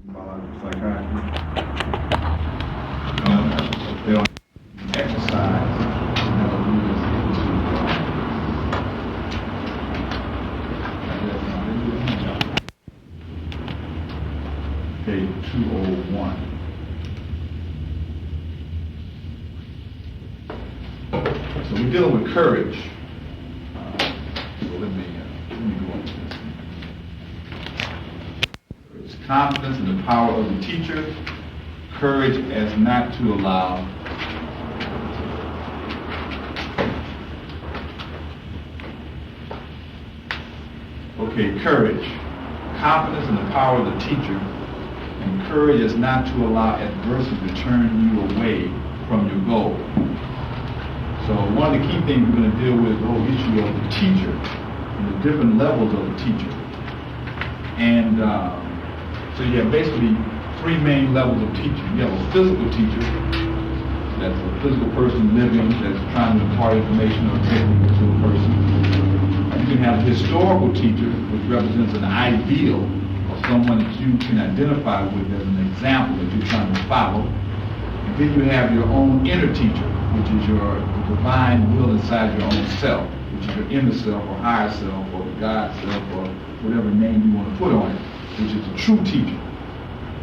biological psychiatry. They don't exercise. Never do this page 201. So we're dealing with courage. So let me go on to this. It's confidence in the power of the teacher, courage as not to allow courage, confidence in the power of the teacher, and courage as not to allow adversity to turn you away from your goal. So one of the key things we're going to deal with is the whole issue of the teacher and the different levels of the teacher. And so you have basically three main levels of teaching. You have a physical teacher, that's a physical person living, that's trying to impart information or technique to a person. You can have a historical teacher, which represents an ideal or someone that you can identify with as an example that you're trying to follow. And then you have your own inner teacher, which is your divine will inside your own self, which is your inner self or higher self or the God self or whatever name you want to put on it, which is a true teacher.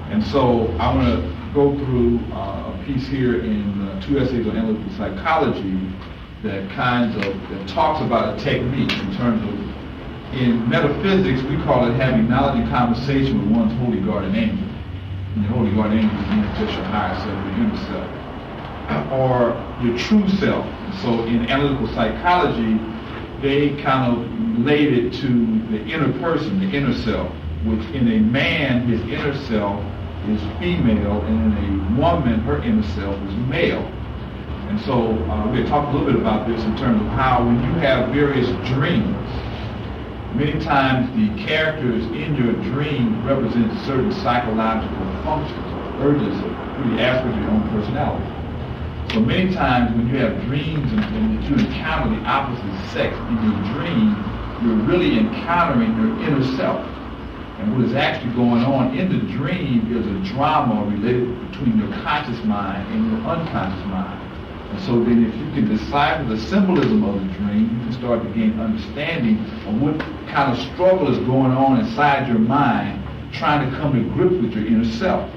And so I want to go through a piece here in 2 essays on analytical psychology that talks about a technique in terms of, in metaphysics, we call it having knowledge and conversation with one's holy guardian angel. And your holy guardian angel is just your higher self, your inner self, or your true self. So in analytical psychology, they kind of relate it to the inner person, the inner self, which in a man, his inner self is female, and in a woman, her inner self is male. And so we'll talk a little bit about this in terms of how when you have various dreams, many times the characters in your dream represent certain psychological functions, urges, really aspects of your own personality. So many times when you have dreams and that you encounter the opposite sex in your dream, you're really encountering your inner self. And what is actually going on in the dream is a drama related between your conscious mind and your unconscious mind. And so then if you can decipher the symbolism of the dream, you can start to gain understanding of what kind of struggle is going on inside your mind, trying to come to grips with your inner self.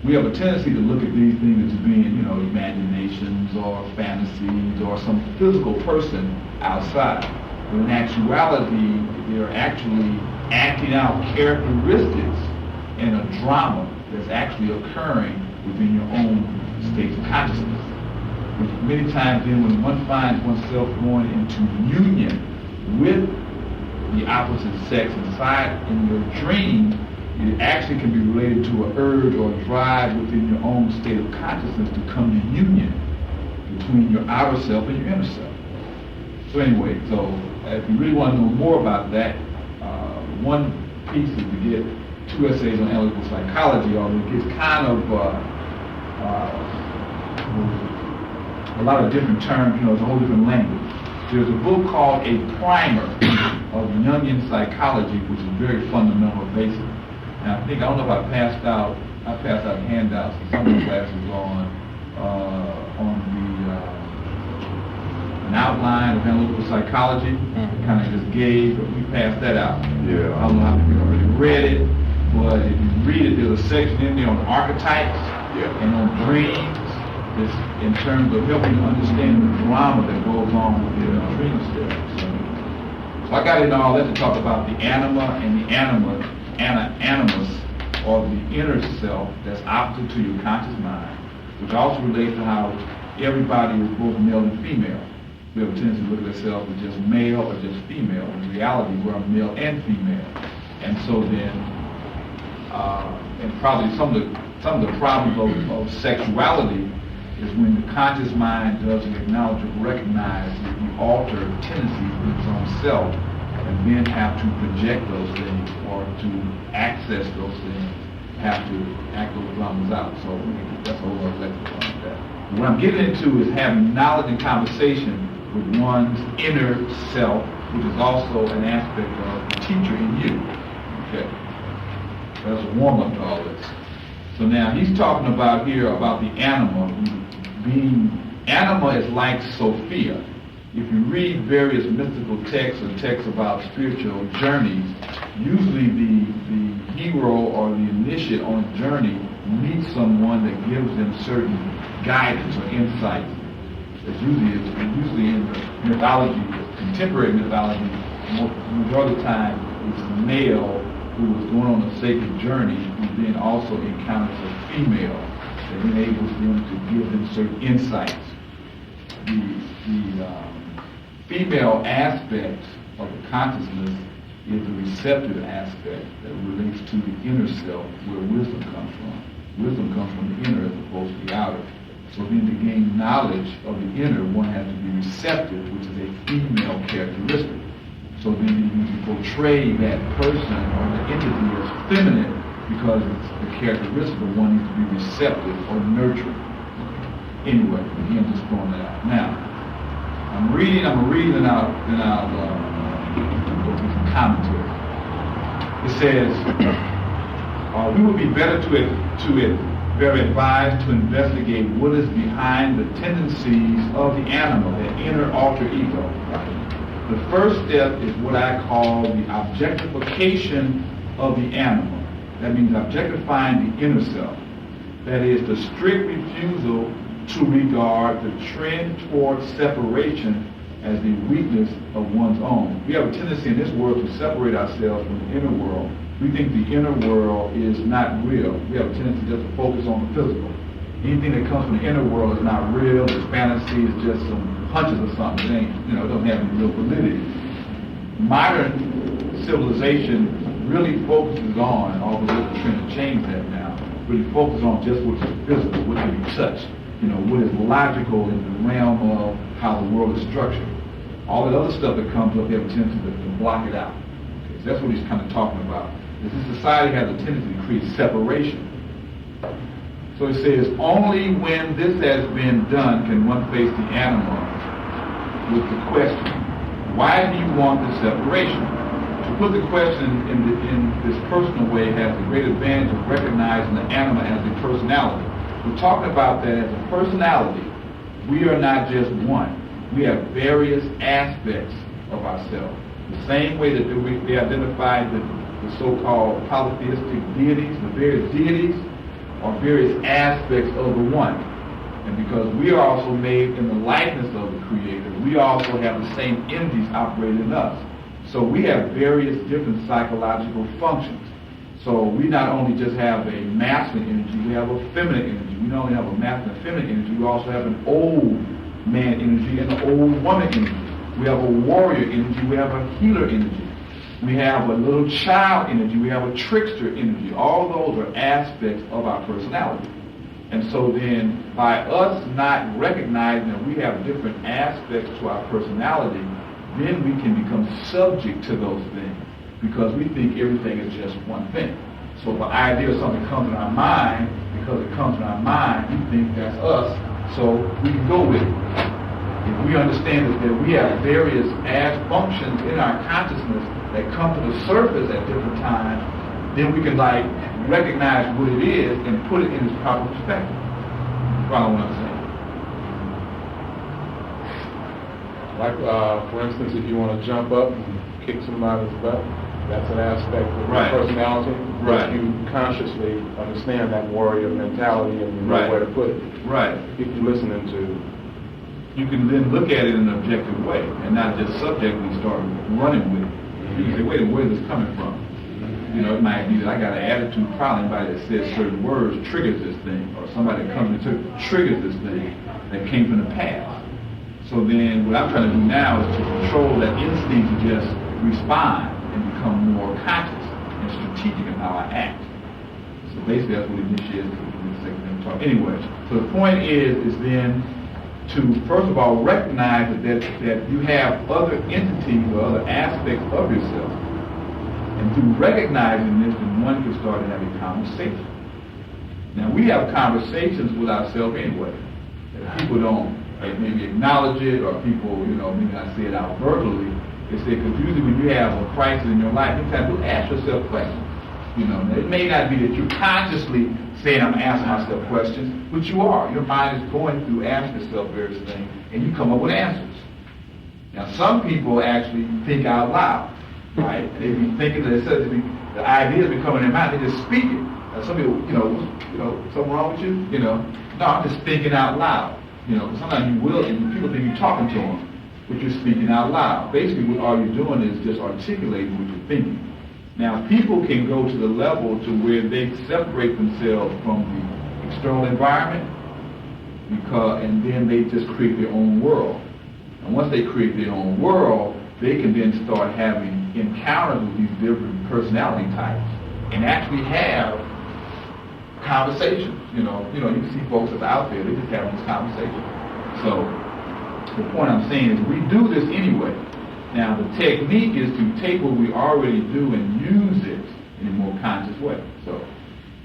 We have a tendency to look at these things as being, imaginations or fantasies or some physical person outside. But in actuality, they're actually acting out characteristics in a drama that's actually occurring within your own state of consciousness. Which many times then when one finds oneself going into union with the opposite sex inside in your dream, it actually can be related to an urge or drive within your own state of consciousness to come to union between your outer self and your inner self. So anyway, so if you really want to know more about that, one piece is to get 2 essays on analytical psychology, although it gets kind of a lot of different terms, it's a whole different language. There's a book called A Primer of Jungian Psychology, which is very fundamental and basic. And I don't know if I passed out handouts in some of the classes on an outline of analytical psychology. Kind of just gave, but we passed that out. Yeah. I don't know how many people already read it, but if you read it, there's a section in there on archetypes and on dreams. It's in terms of helping you understand the drama that goes on within the dream state. So I got into all that to talk about the anima and the animus, or the inner self that's opposite to your conscious mind, which also relates to how everybody is both male and female. We have a tendency to look at ourselves as just male or just female. In reality, we're male and female. And so then, and probably some of the problems of sexuality is when the conscious mind doesn't acknowledge or recognize the altered tendencies in its own self, and then have to project those things or to access those things, have to act those dramas out. So that's a whole other lecture on that. What I'm getting into is having knowledge and conversation with one's inner self, which is also an aspect of the teacher in you. Okay. That's a warm-up to all this. So now he's talking about here about the anima being, anima is like Sophia. If you read various mystical texts or texts about spiritual journeys, usually the hero or the initiate on a journey meets someone that gives them certain guidance or insights. It's usually in the mythology, contemporary mythology, majority of the time it's a male who was going on a sacred journey who then also encounters a female that enables them to give them certain insights. The female aspect of the consciousness is the receptive aspect that relates to the inner self, where wisdom comes from. Wisdom comes from the inner as opposed to the outer. So then to gain knowledge of the inner, one has to be receptive, which is a female characteristic. So then you portray that person or the entity as feminine because it's the characteristic of one needs to be receptive or nurturing. Anyway, again, just throwing that out. Now, I'm reading and I'll go through some commentary. It says, we would be better very advised to investigate what is behind the tendencies of the animal, the inner alter ego. The first step is what I call the objectification of the animal. That means objectifying the inner self. That is the strict refusal to regard the trend towards separation as the weakness of one's own. We have a tendency in this world to separate ourselves from the inner world. We think the inner world is not real. We have a tendency just to focus on the physical. Anything that comes from the inner world is not real. It's fantasy. It's just some punches or something. It doesn't have any real validity. Modern civilization really focuses on, although we're trying to change that now, really focuses on just what's physical, what can be touched. What is logical in the realm of how the world is structured. All that other stuff that comes up, they have a tendency to block it out. Okay, so that's what he's kind of talking about. This society has a tendency to create separation. So it says, only when this has been done can one face the animal with the question, why do you want the separation? To put the question in this personal way has a great advantage of recognizing the animal as a personality. We're talking about that as a personality. We are not just one. We have various aspects of ourselves. The same way that they identified the so-called polytheistic deities, the various deities are various aspects of the one. And because we are also made in the likeness of the Creator, we also have the same energies operating in us. So we have various different psychological functions. So we not only just have a masculine energy, we have a feminine energy. We not only have a masculine and feminine energy, we also have an old man energy and an old woman energy. We have a warrior energy, we have a healer energy. We have a little child energy, we have a trickster energy. All those are aspects of our personality. And so then, by us not recognizing that we have different aspects to our personality, then we can become subject to those things because we think everything is just one thing. So if an idea or something comes in our mind, because it comes in our mind, we think that's us, so we can go with it. If we understand that we have various functions in our consciousness that come to the surface at different times, then we can recognize what it is and put it in its proper perspective. Follow what I'm saying? For instance, if you want to jump up and kick somebody's butt, that's an aspect of your personality. Right. You consciously understand that warrior mentality and you know where to put it. Right. If you're listening to. You can then look at it in an objective way and not just subjectively start running with it. You can say, wait a minute, where is this coming from? It might be that I got an attitude problem. Anybody that says certain words triggers this thing, or somebody that comes and triggers this thing that came from the past. So then what I'm trying to do now is to control that instinct to just respond and become more conscious and strategic in how I act. So basically that's what initiates the second talk. Anyway, so the point is then to first of all recognize that you have other entities or other aspects of yourself. And through recognizing this, then one can start to have a conversation. Now we have conversations with ourselves anyway. If people don't maybe acknowledge it, or people, maybe not say it out verbally, they say, because usually when you have a crisis in your life, you have to ask yourself questions. You know, it may not be that you're consciously saying, I'm asking myself questions, but you are. Your mind is going through asking itself various things, and you come up with answers. Now, some people actually think out loud, right? They be thinking, the ideas be coming in their mind, they just speak it. Now, some people, something wrong with you? You know, no, I'm just thinking out loud. You know, sometimes you will, and people think you're talking to them, but you're speaking out loud. Basically, what all you're doing is just articulating what you're thinking. Now, people can go to the level to where they separate themselves from the external environment, and then they just create their own world. And once they create their own world, they can then start having encounters with these different personality types and actually have conversations. You can see folks that's out there, they just having this conversation. So the point I'm saying is we do this anyway. Now the technique is to take what we already do and use it in a more conscious way. So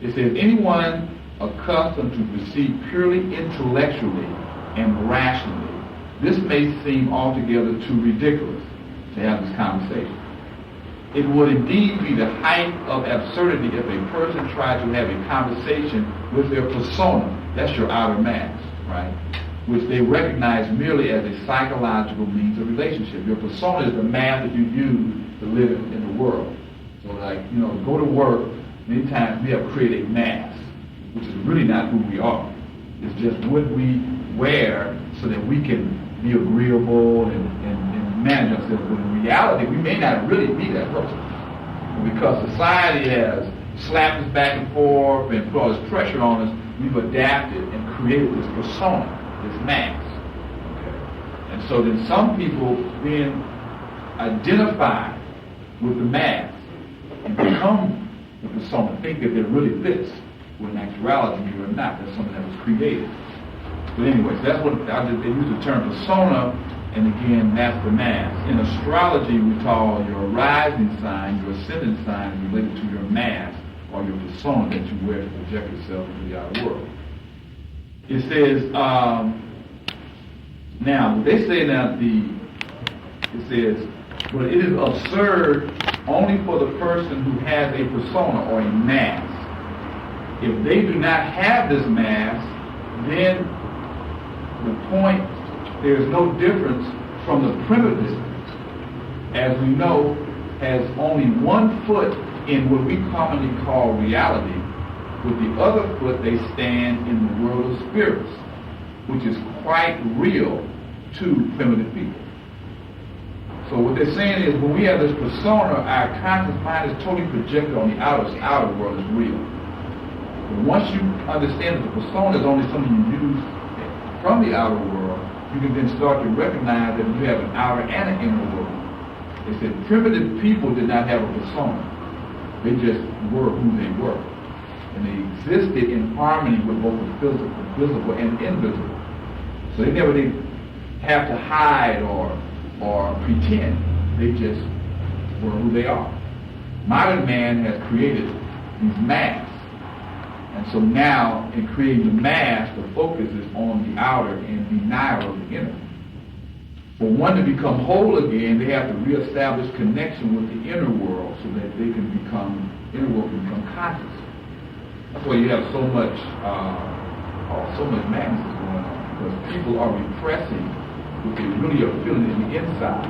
it says anyone accustomed to proceed purely intellectually and rationally, this may seem altogether too ridiculous to have this conversation. It would indeed be the height of absurdity if a person tried to have a conversation with their persona, that's your outer mask, right? Which they recognize merely as a psychological means of relationship. Your persona is the mask that you use to live in the world. So go to work, many times we have created a mask, which is really not who we are. It's just what we wear so that we can be agreeable and manage ourselves. But in reality, we may not really be that person. Because society has slapped us back and forth and put all this pressure on us, we've adapted and created this persona, this mask. Okay. And so then some people then identify with the mask and become the persona, think that they're really this, when in actuality you're not. That's something that was created. But anyways, that's what they use the term persona, and again, that's the mask. In astrology, we call your rising sign, your ascendant sign, related to your mask or your persona that you wear to project yourself into the outer world. It says, now, they say that it says, but it is absurd only for the person who has a persona or a mask. If they do not have this mask, then the point, there is no difference from the primitive, as we know, has only one foot in what we commonly call reality. With the other foot, they stand in the world of spirits, which is quite real to primitive people. So what they're saying is, when we have this persona, our conscious mind is totally projected on the outer world as real. But once you understand that the persona is only something you use from the outer world, you can then start to recognize that you have an outer and an inner world. They said primitive people did not have a persona. They just were who they were. And they existed in harmony with both the physical, visible, and invisible. So they never did have to hide or pretend. They just were who they are. Modern man has created these masks. And so now, in creating the mask, the focus is on the outer and denial of the inner. For one to become whole again, they have to reestablish connection with the inner world so that they can inner world can become conscious. That's why you have so much madness going on, because people are repressing what they really are feeling in the inside.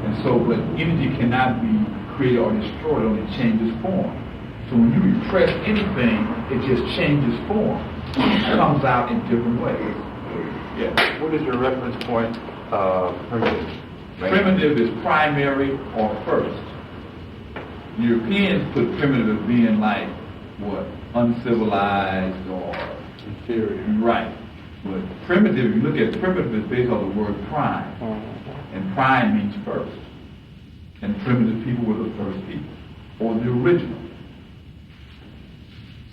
And so, but energy cannot be created or destroyed, it only changes form. So when you repress anything, it just changes form. It comes out in different ways. Yeah. What is your reference point? Primitive. Primitive is primary or first. Europeans put primitive as being like what? Uncivilized or inferior. Right. But primitive, if you look at primitive, it's based on the word prime. And prime means first. And primitive people were the first people, or the original.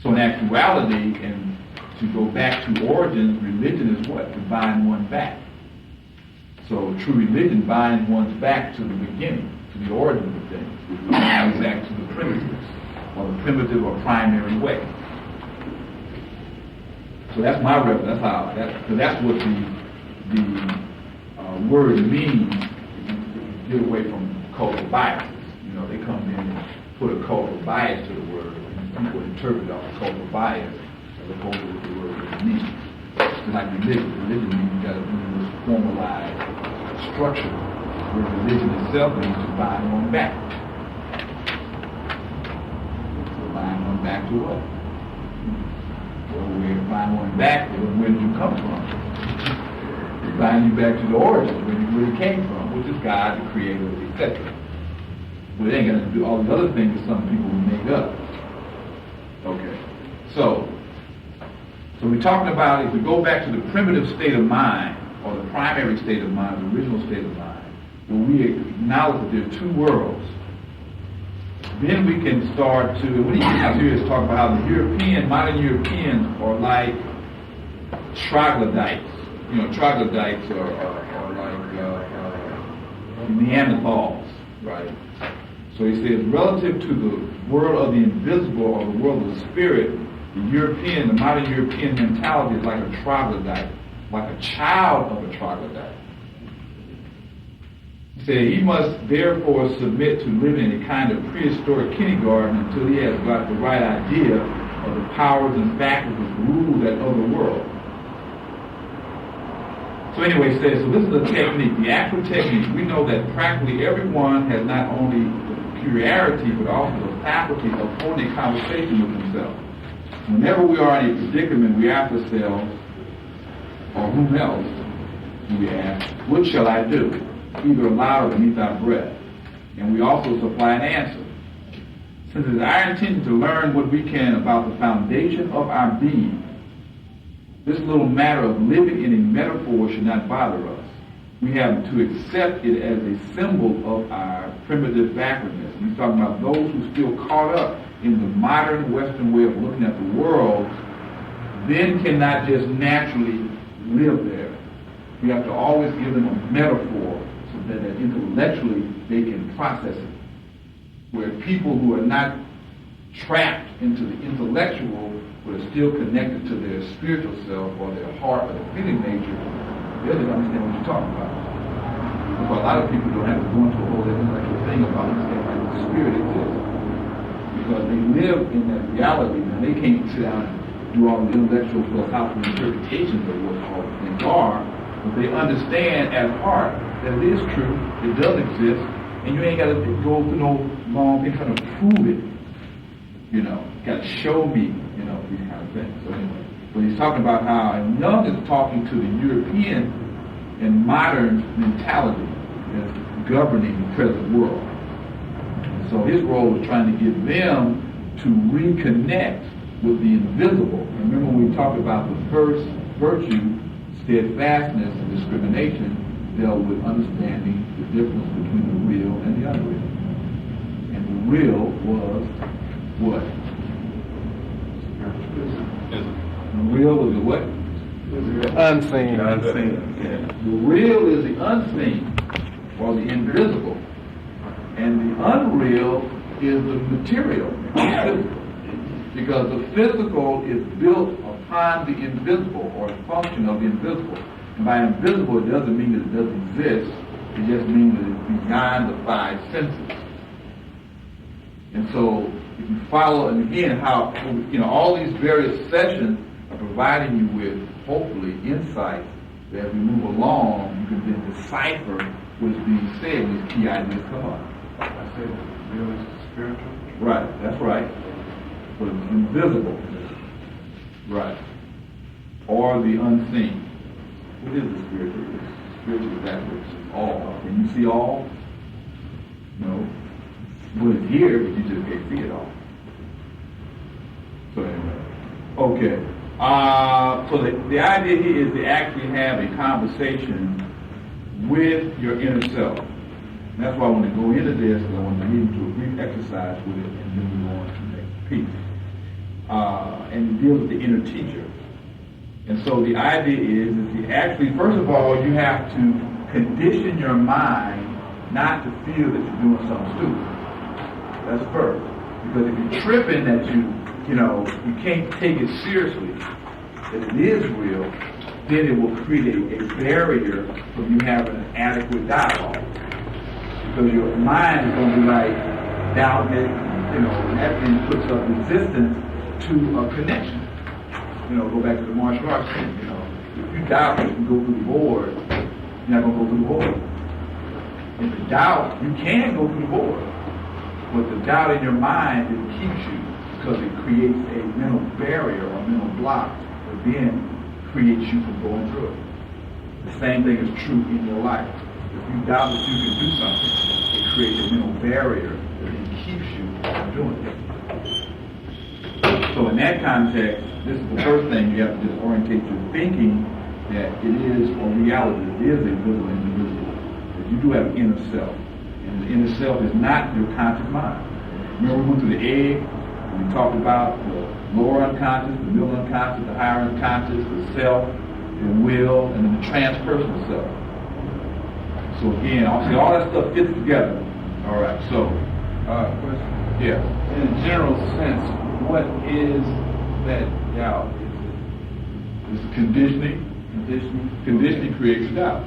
So in actuality, and to go back to origins, religion is what? To bind one back. So true religion binds one's back to the beginning, to the origin of things. It binds back to the primitives, or the primitive or primary way. So that's my reference. Because that's what the word means. Get away from cultural biases. They come in and put a cultural bias to the word. People interpret off cultural bias as opposed to what the word really means. It's like religion. Religion means you got to do this formalized structure, where religion itself means to bind one back. So bind one back to what? Well, we bind one back to where did you come from? We bind you back to the origin, where you really came from, which is God, the Creator, etc. But it ain't going to do all the other things that some people make up. Okay. So we're talking about, if we go back to the primitive state of mind, or the primary state of mind, the original state of mind, when we acknowledge that there are two worlds, then we can start to, what he gets here is talking about how the modern Europeans are like troglodytes. You know, troglodytes are like Neanderthals, right? So he says, relative to the world of the invisible or the world of the spirit, the modern European mentality is like a troglodyte, like a child of a troglodyte. He said he must therefore submit to living in a kind of prehistoric kindergarten until he has got the right idea of the powers and faculties that rule that other world. So anyway, he says, so this is a technique, the actual technique. We know that practically everyone has not only the peculiarity, but also the faculty of holding a conversation with himself. Whenever we are in a predicament, we ask ourselves, or whom else, we ask, what shall I do? Either aloud or beneath our breath. And we also supply an answer. Since it is our intention to learn what we can about the foundation of our being, this little matter of living in a metaphor should not bother us. We have to accept it as a symbol of our primitive backwardness. He's talking about those who still caught up in the modern Western way of looking at the world, then cannot just naturally live there. We have to always give them a metaphor so that intellectually they can process it. Where people who are not trapped into the intellectual but are still connected to their spiritual self or their heart or their feeling nature, they'll just understand what you're talking about. Because a lot of people don't have to go into a whole intellectual thing about understanding how the spirit exists. Because they live in that reality and they can't sit down and do all the intellectual philosophical interpretations of what all things are, but they understand at heart that it is true, it does exist, and you ain't got to go through no long thing trying to prove it. You know, got to show me, you know, these kind of things. So anyway, but he's talking about how, and Young is talking to the European and modern mentality that's governing the present world. And so his role is trying to get them to reconnect with the invisible. Remember when we talked about the first virtue, steadfastness and discrimination, dealt with understanding the difference between the real and the unreal. And the real was what? The real was the what? Unseen. Unseen. Yeah. The real is the unseen, or the invisible. And the unreal is the material, because the physical is built upon the invisible, or the function of the invisible. And by invisible, it doesn't mean that it doesn't exist. It just means that it's beyond the five senses. And so, if you follow, and again, how, you know, all these various sessions are providing you with, hopefully, insights that as we move along, you can then decipher what is being said when these key ideas come up. I said real is spiritual. Right, that's right. But it's invisible. Right. Or the unseen. What is the spiritual? Spiritual is that which is all. Can you see all? No. Well, it's here, but you just can't see it all. So anyway. Okay. So the idea here is to actually have a conversation with your inner self. And that's why I want to go into this, because I want to lead into a brief exercise with it, and then we go on to the next piece. And deal with the inner teacher. And so the idea is you actually, first of all, you have to condition your mind not to feel that you're doing something stupid. That's first. Because if you're tripping that you can't take it seriously, that it is real, then it will create a barrier from you having an adequate dialogue. Because your mind is going to be like doubting it, and that then puts up resistance to a connection. Go back to the martial arts thing, if you doubt that you can go through the board, you're not going to go through the board. If you doubt, you can go through the board. But the doubt in your mind, it keeps you, because it creates a mental barrier or mental block that then creates you from going through it. The same thing is true in your life. If you doubt that you can do something, it creates a mental barrier that then keeps you from doing it. So in that context, this is the first thing you have to just orientate your thinking that it is a reality, it is a visible individual, that you do have an inner self. And the inner self is not your conscious mind. Remember we went through the egg, and we talked about the lower unconscious, the middle unconscious, the higher unconscious, the self, the will, and then the transpersonal self. So again, all that stuff fits together. All right, so, Question. yeah. In a general sense, what is that doubt? This is conditioning. Conditioning creates doubt.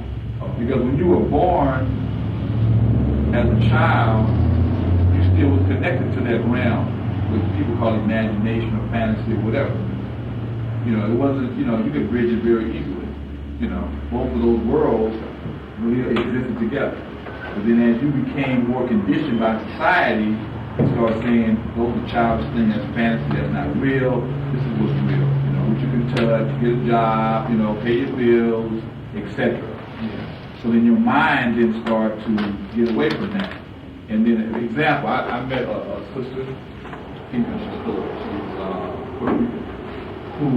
Because when you were born as a child, you still was connected to that realm, which people call imagination or fantasy or whatever. It wasn't, you could bridge it very easily. Both of those worlds really existed together. But then as you became more conditioned by society, you start saying, those are childish things, that's fantasy, that's not real, this is what's real. What you can touch, get a job, pay your bills, etc. So then your mind then start to get away from that. And then, an example, I met a sister, female, she's Puerto Rican, who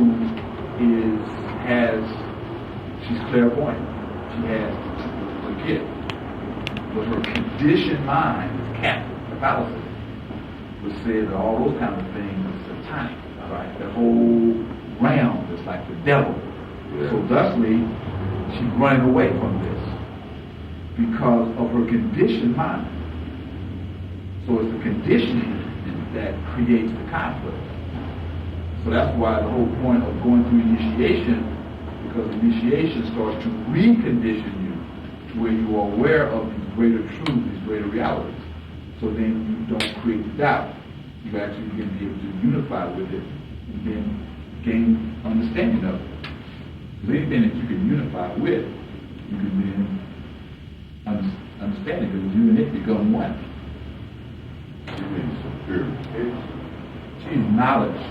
she's clairvoyant. She has a gift. But her conditioned mind is Catholicism, which says that all those kind of things are satanic, right? The whole realm is like the devil. Yeah. So thusly, she's running away from this because of her conditioned mind. So it's the conditioning that creates the conflict. So that's why the whole point of going through initiation, because initiation starts to recondition you to where you are aware of these greater truths, these greater realities. So then you don't create the doubt. You actually begin to be able to unify with it and then gain understanding of it. Because anything that you can unify with, you can then understand it, because you and it become one. She's knowledge.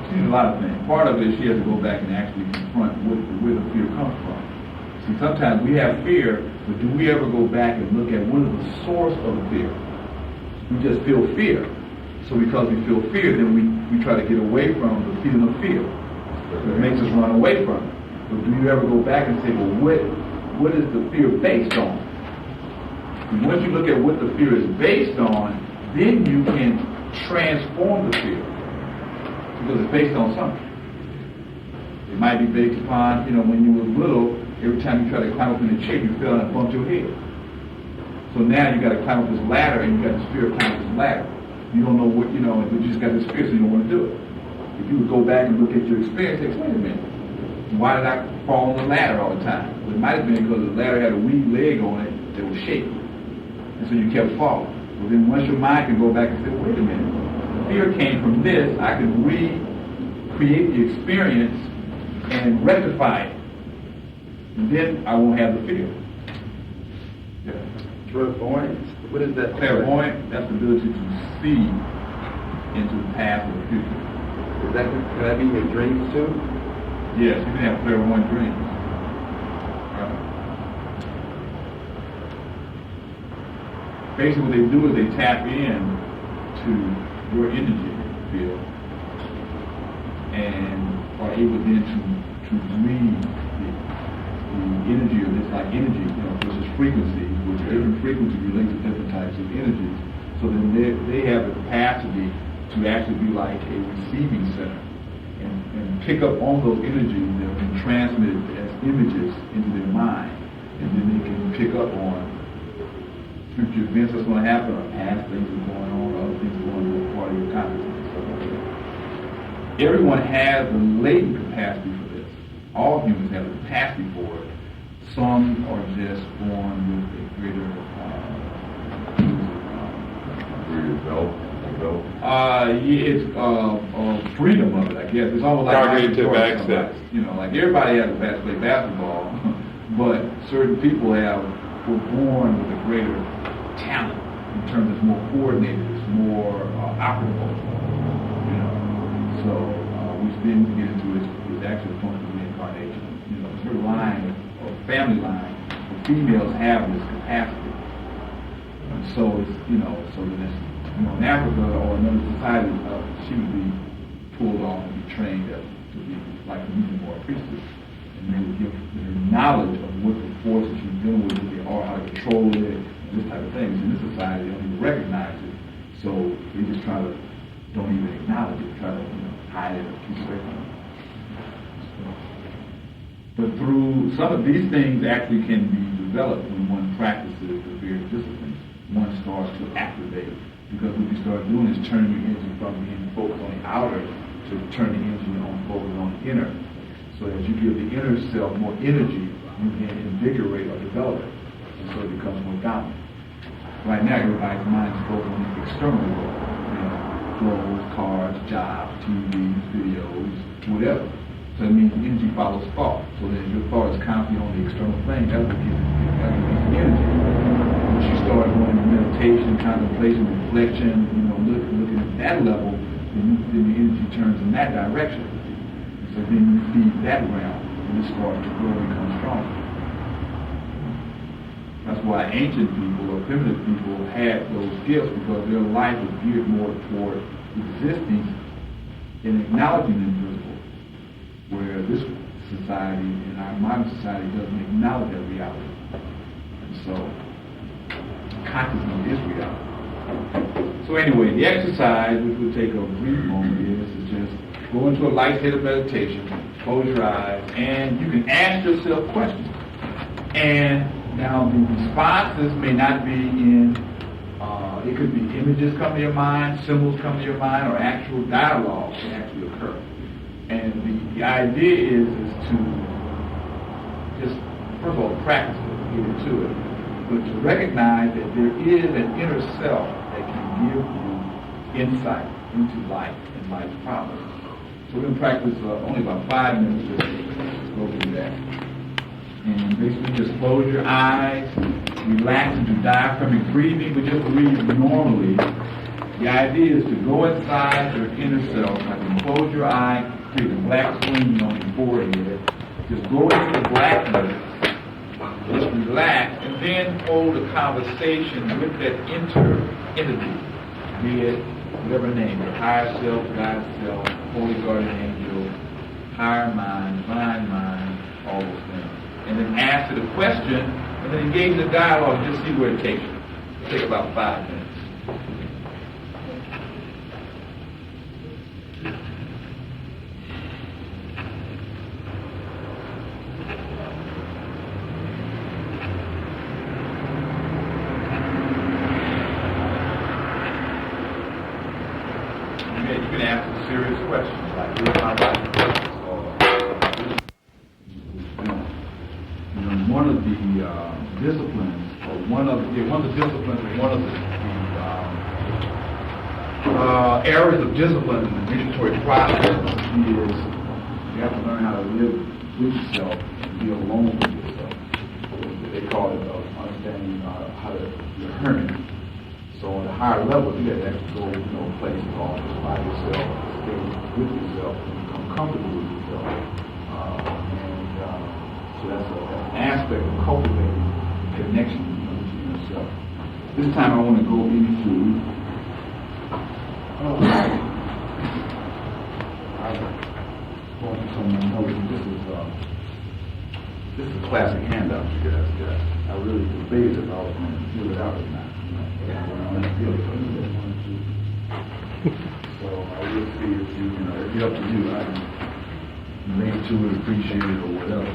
She's a lot of things. Part of it is she has to go back and actually confront where the fear comes from. See, sometimes we have fear, but do we ever go back and look at what is the source of the fear? We just feel fear. So because we feel fear, then we try to get away from the feeling of fear. It makes us run away from it. But do you ever go back and say, well, what is the fear based on? And once you look at what the fear is based on, then you can transform the fear. Because it's based on something. It might be based upon, when you were little, every time you try to climb up in the chair, you fell and bumped your head. So now you got to climb up this ladder, and you got this fear of climbing this ladder. You don't know what, but you just got this fear, so you don't want to do it. If you would go back and look at your experience, say, wait a minute, why did I fall on the ladder all the time? Well, it might have been because the ladder had a weak leg on it that was shaky. And so you kept falling. Well, then once your mind can go back and say, wait a minute, the fear came from this, I can recreate the experience and rectify it. And then I won't have the fear. Yeah. Clairvoyance? What is that? Clairvoyant, that's the ability to see into the path of the future. Can that be your dreams too? Yes, you can have clairvoyant dreams. Right. Basically what they do is they tap in to your energy field and are able then to read the energy of this, like energy, versus frequency, which different frequencies relate to different types of energies. So then they have the capacity to actually be like a receiving center and pick up on those energies that have been transmitted as images into their mind. And then they can pick up on future events that's going to happen, or past things that are going on, or other things that are going on part of your consciousness. Everyone has the latent capacity for this. All humans have the capacity for it. Some are just born with a greater though. It's freedom of it, I guess. It's almost like Cognitive access. You know, like everybody has a chance to play basketball, but certain people were born with a greater talent in terms of it's more coordinated, it's more operable. You know, so which then we get into is actually a function of reincarnation. You know, her line or family line, the females have this capacity. And so it's, you know, so that it's, you know, in Africa or another society, she would be pulled off and be trained to be like a medium or a priestess. And they would give her knowledge of what the forces she's dealing with, what they are, how to control it, and this type of things. In this society, they don't even recognize it. So they just don't even acknowledge it, try to, you know, hide it or keep away from it. But through some of these things actually can be developed when one practices the various disciplines. One starts to activate, because what you start doing is turning your energy from being focused on the outer to turn the energy on focused on the inner. So as you give the inner self more energy, you can invigorate or develop it, and so it becomes more dominant. Right now, everybody's mind is focused on the external world, you know, clothes, cars, jobs, TVs, videos, whatever. So it means the energy follows thought. So that your thought is constantly on the external plane, that will give you energy. Once you start going into meditation, contemplation, reflection, you know, looking at that level, then the energy turns in that direction. And so then you feed that realm, and it starts to grow and become stronger. That's why ancient people or primitive people had those gifts, because their life was geared more toward existing and acknowledging the invisible, where this society and our modern society doesn't acknowledge that reality. And so consciousness is reality. So anyway, the exercise, which will take a brief moment, is just go into a light state of meditation, close your eyes, and you can ask yourself questions. And now the responses may not be in, it could be images come to your mind, symbols come to your mind, or actual dialogue can actually occur. And the idea is to just, first of all, practice it, get into it, but to recognize that there is an inner self that can give you insight into life and life's problems. So we're going to practice only about 5 minutes, just go through that. And basically just close your eyes, relax into diaphragmatic breathing, but just breathe normally. The idea is to go inside your inner self, like you close your eye, create a black screen on your forehead, just go into the blackness, just relax, and then hold a conversation with that entity, be it whatever name, your higher self, God self, holy guardian angel, higher mind, divine mind, all those things. And then answer the question, and then engage in the dialogue and just see where it takes you. It'll take about 5 minutes. You can ask serious questions like, "Here's my life purpose," or one of the disciplines, or one of the disciplines, or one of the areas of discipline in the initiatory process is you have to learn how to live with yourself and be alone with yourself. They call it understanding how to be a hermit. So on the higher level, you have to actually go, places off by yourself, stay with yourself, and become comfortable with yourself. So that's an aspect of cultivating connection with yourself. This time I want to go into I'm going to some notes. This is a classic handout you guys got. I really debated if I was going to fill it out or not. So I will see if you, it's up to you. I can link to it, appreciate it, or whatever.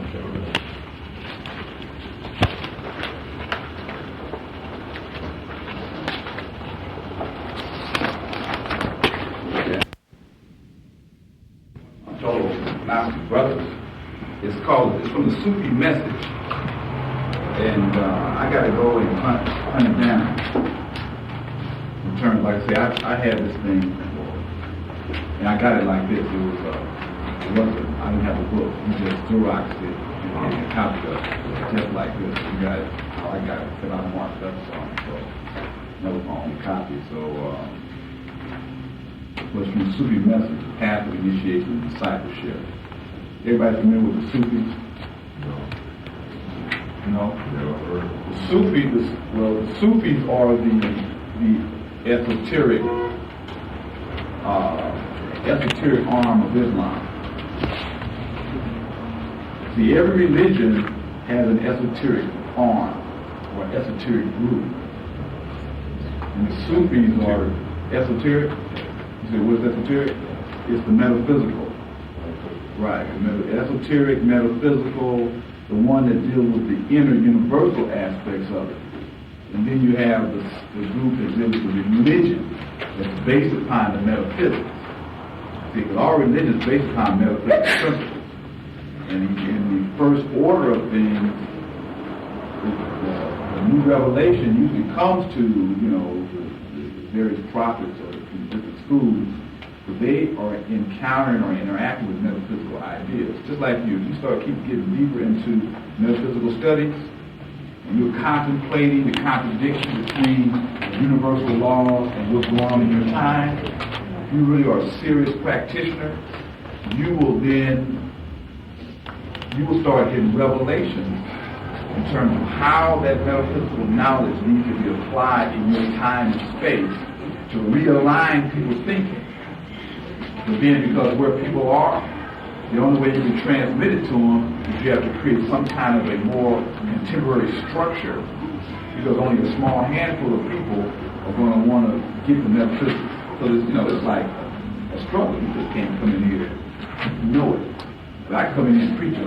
Gnostic brothers. It's from the Sufi message. And I got to go and hunt it down. in terms, like I say, I had this thing before, and I got it like this. It wasn't, I didn't have a book. You just Xeroxed it and copied it just like this. You got it. I got it because I marked up some, so that was my only copy. So, was from Sufi message, path of initiation and discipleship. Everybody familiar with the Sufis? No? The Sufis, the Sufis are the esoteric arm of Islam. See, every religion has an esoteric arm or esoteric group. And the Sufis are esoteric. You say, what's esoteric? It's the metaphysical. Right. Esoteric, metaphysical, the one that deals with the inner universal aspects of it. And then you have the group that deals with the religion that's based upon the metaphysics. See, because all religion is based upon metaphysical principles. And in the first order of things, the new revelation usually comes to, the various prophets or the different schools, but they are encountering or interacting with metaphysical ideas. Just like you start getting deeper into metaphysical studies, and you're contemplating the contradiction between the universal laws and what's going on in your time. If you really are a serious practitioner, you will start getting revelations in terms of how that metaphysical knowledge needs to be applied in your time and space to realign people's thinking. But then, because where people are, the only way you can transmit it to them is you have to create some kind of a more contemporary structure, because only a small handful of people are going to want to get the metaphysics. So it's like a struggle. You just can't come in here and know it. But I come in and preach a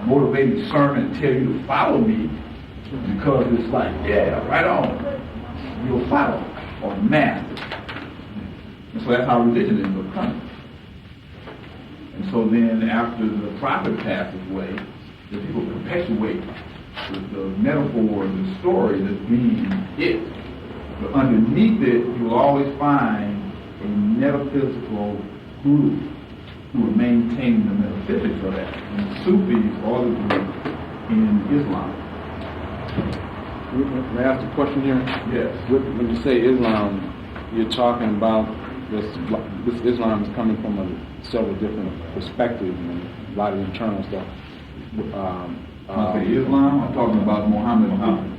motivating sermon and tell you to follow me, because it's like, yeah, right on. You'll follow or master. And so that's how religion ends up coming. And so then after the prophet passes away, the people perpetuate the metaphor, the story as being it. But underneath it, you will always find a metaphysical group who are maintaining the metaphysics of that. And the Sufis are the group in Islam. May I ask a question here? Yes. When you say Islam, you're talking about this Islam is coming from several different perspectives and a lot of internal stuff. When I say Islam, I'm talking about Muhammad.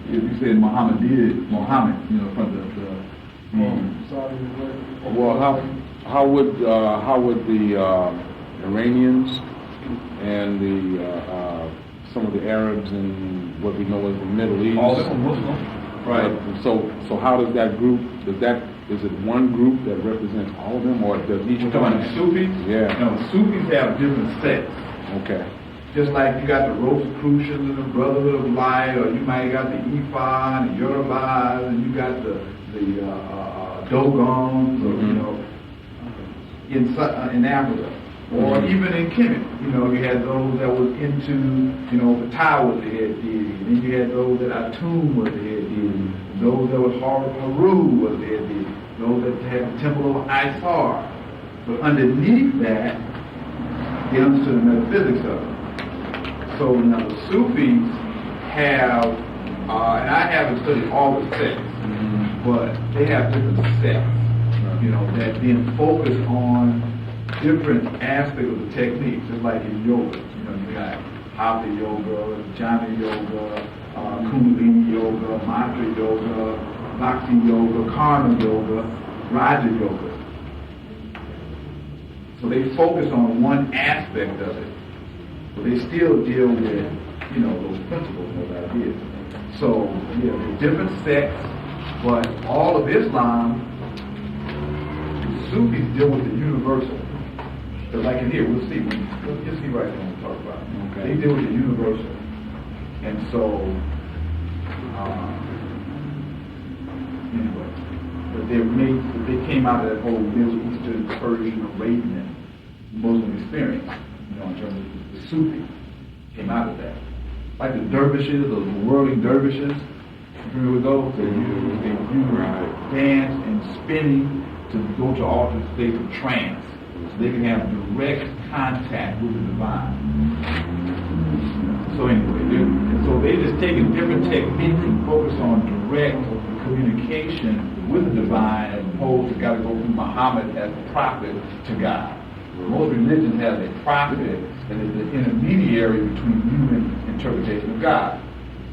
If you say Muhammad, from the well, how would the Iranians and some of the Arabs and what we know as the Middle East, all of them Muslim, right? So how does that group? Is it one group that represents all of them, or does each one? The Sufis? Yeah. No, Sufis have different sects. Okay. Just like you got the Rosicrucians and the Brotherhood of Light, or you might got the Ifa and the Yorubas, and you got the Dogons, or in Africa, or even in Kemet. You had those that was into Ptah was the head deity, and then you had those that Atum was the head deity, those that was Haru was the head deity, those that had the Temple of Isar. But underneath that, they understood the metaphysics of it. So now the Sufis have, and I haven't studied all the sects, but they have different sects, that then focus on different aspects of the techniques, just like in yoga. You got Hatha yoga, Jnana yoga, Kundalini yoga, Mantra yoga, Bhakti yoga, Karma yoga, Raja yoga. So they focus on one aspect of it, but they still deal with, those principles and those ideas. So, there's different sects, but all of Islam, the Sufis deal with the universal. Because like in here, we'll see right there when we talk about it. Okay. They deal with the universal. And so, anyway, but they came out of that whole Middle Eastern, Persian, Arabian, Muslim experience, in terms of the Sufi came out of that. Like the dervishes, or the whirling dervishes, Remember with those? They do dance and spinning to go to altered states of trance. So they can have direct contact with the divine. So anyway, so they just taking different techniques and focus on direct communication with the divine as opposed to got to go through Muhammad as a prophet to God. Most religions have a prophet that is the intermediary between you and interpretation of God.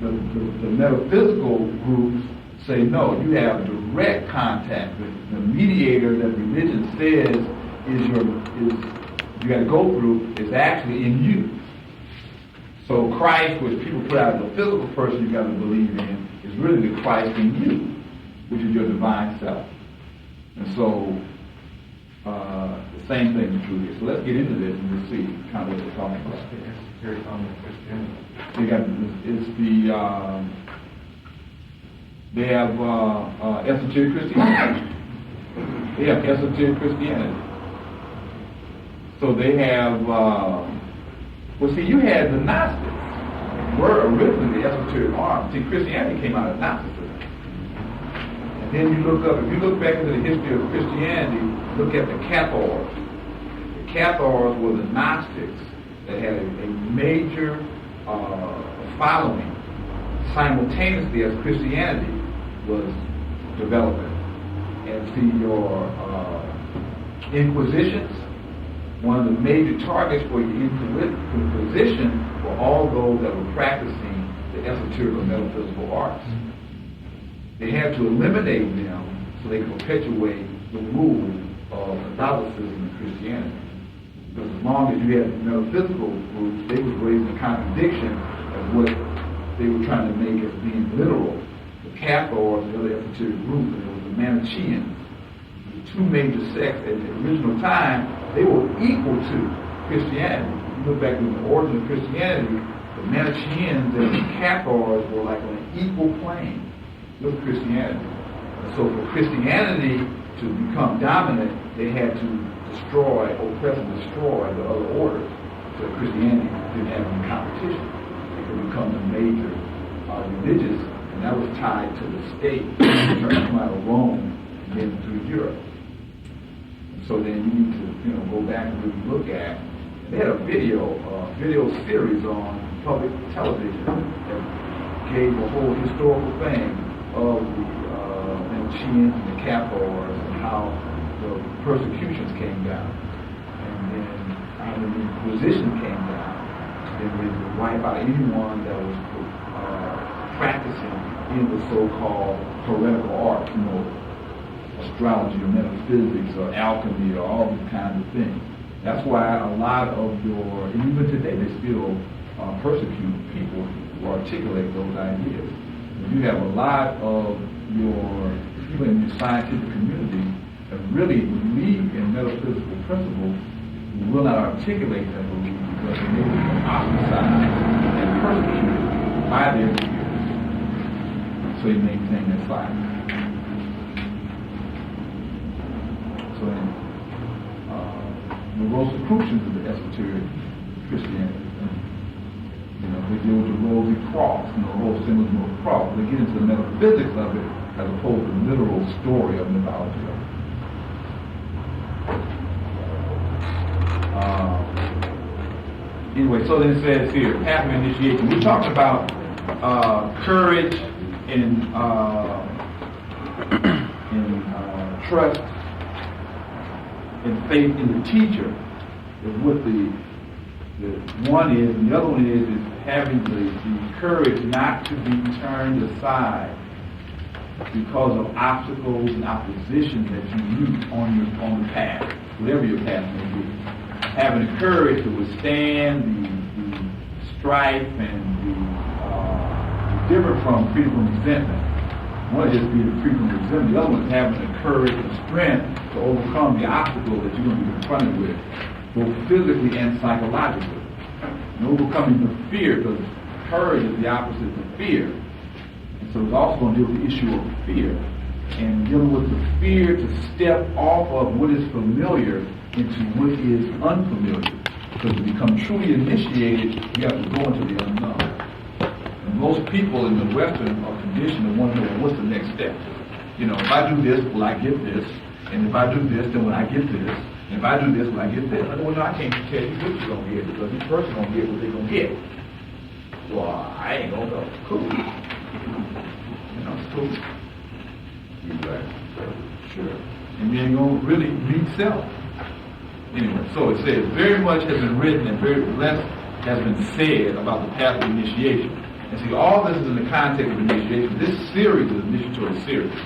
The metaphysical groups say no, you have direct contact. The mediator that religion says you got to go through is actually in you. So Christ, which people put out as a physical person you got to believe in, is really the Christ in you, which is your divine self. And so the same thing is true here. So let's get into this and just see kind of what they're talking about. They have esoteric Christianity. They have esoteric Christianity. So they have, you had the Gnostics were originally the esoteric arm. See, Christianity came out of Gnosticism. And then if you look back into the history of Christianity, look at the Cathars. The Cathars were the Gnostics that had a major following simultaneously as Christianity was developing. And see, your Inquisitions, one of the major targets for your Inquisition were all those that were practicing the esoteric or metaphysical arts. They had to eliminate them so they could perpetuate the rule of Catholicism and Christianity. Because as long as you had metaphysical groups, they was raising a contradiction of what they were trying to make as being literal. The Cathars, the other esoteric group, and there was the Manichaeans. The two major sects at the original time, they were equal to Christianity. If you look back to the origin of Christianity, the Manichaeans and the Cathars were like on an equal plane with Christianity. And so for Christianity to become dominant, they had to oppress and destroy the other orders. So Christianity didn't have any competition. It could become the major religious, and that was tied to the state, trying to come out of Rome and then through Europe. And so then you need to go back and really look at. And they had a video series on public television that gave a whole historical thing of the Manichaeans and the Cathars and how the persecutions came down, and then how the Inquisition came down. Then they would wipe out anyone that was practicing in the so-called heretical arts, astrology or metaphysics or alchemy or all these kinds of things. That's why a lot of and even today they still persecute people who articulate those ideas. You have a lot of people in the scientific community that really believe in metaphysical principles who will not articulate that belief because they may become ostracized and persecuted by their peers. So they maintain their silence. So the Rosicrucians of the esoteric Christianity. They deal with the rosy cross, the whole symbolism of the cross. They get into the metaphysics of it as opposed to the literal story of mythology of it. Anyway, so then it says here, path of initiation. We're talking about courage and trust and faith in the teacher is what the one is, and the other one is having the courage not to be turned aside because of obstacles and opposition that you meet on the path, whatever your path may be. Having the courage to withstand the strife and the different from freedom from resentment. One is just being free from resentment. The other one is having the courage and strength to overcome the obstacle that you're going to be confronted with, both physically and psychologically. And overcoming the fear, because courage is the opposite of fear. And so it's also going to deal with the issue of fear. And dealing with the fear to step off of what is familiar into what is unfamiliar. Because to become truly initiated, you have to go into the unknown. And And most people in the Western are conditioned to want to know what's the next step. You know, if I do this, will I get this? And if I do this, then will I get this? And if I do this, will I get this? I go, well, no, I can't tell you what you're going to get because each person going to get what they're going to get. Well, I ain't going to know. Cool. You know, it's cool. Sure. And you ain't going to really meet self. Anyway, so it says, very much has been written and very less has been said about the path of initiation. And see, all this is in the context of initiation. This series is an initiatory series.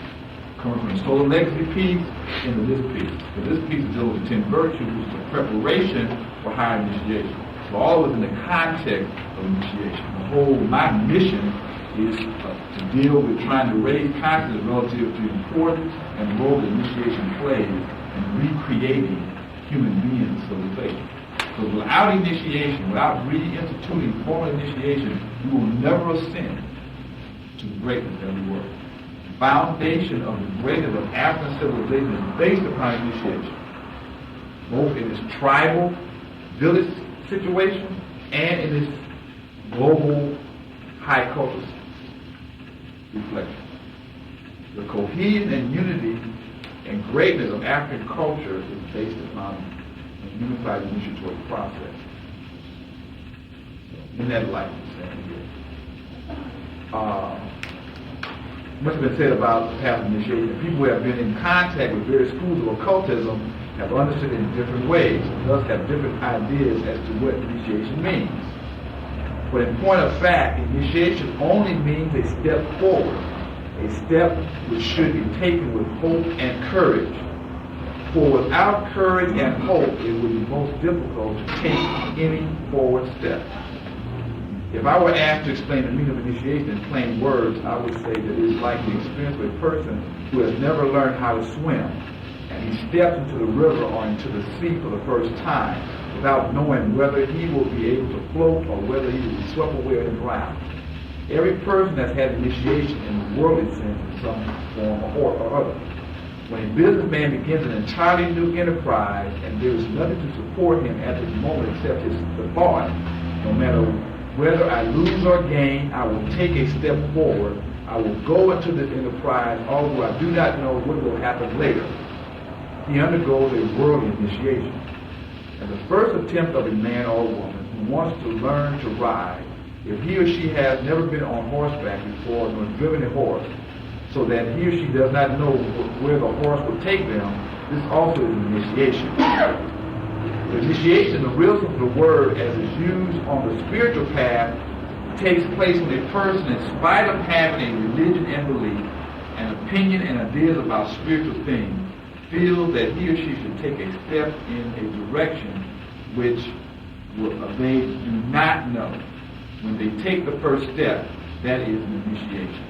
Coming from the solar legacy piece into this piece. So this piece deals with the 10 virtues, which is the preparation for higher initiation. So all of it in the context of initiation. My mission is to deal with trying to raise consciousness relative to the importance and role that initiation plays in recreating human beings' civilization. Because without initiation, without reinstituting formal initiation, you will never ascend to the greatness that we were. The foundation of the greatness of African civilization is based upon initiation, both in its tribal, village situation and in its global high culture reflection. The cohesion and unity and greatness of African culture is based upon a unified initiatory process. So, in that light, much has been said about the path of initiation. People who have been in contact with various schools of occultism have understood it in different ways, and thus have different ideas as to what initiation means. But in point of fact, initiation only means a step forward, a step which should be taken with hope and courage. For without courage and hope, it would be most difficult to take any forward step. If I were asked to explain the meaning of initiation in plain words, I would say that it is like the experience of a person who has never learned how to swim, and he steps into the river or into the sea for the first time, without knowing whether he will be able to float or whether he will be swept away or drowned. Every person has had initiation in the worldly sense in some form or other. When a businessman begins an entirely new enterprise and there is nothing to support him at this moment except the thought, no matter whether I lose or gain, I will take a step forward. I will go into this enterprise, although I do not know what will happen later. He undergoes a worldly initiation. And the first attempt of a man or woman who wants to learn to ride, if he or she has never been on horseback before nor driven a horse, so that he or she does not know where the horse will take them, this also is an initiation. The initiation, the real sense of the word as is used on the spiritual path, takes place when a person, in spite of having a religion and belief, an opinion and ideas about spiritual things, feels that he or she should take a step in a direction which they do not know. When they take the first step, that is an initiation.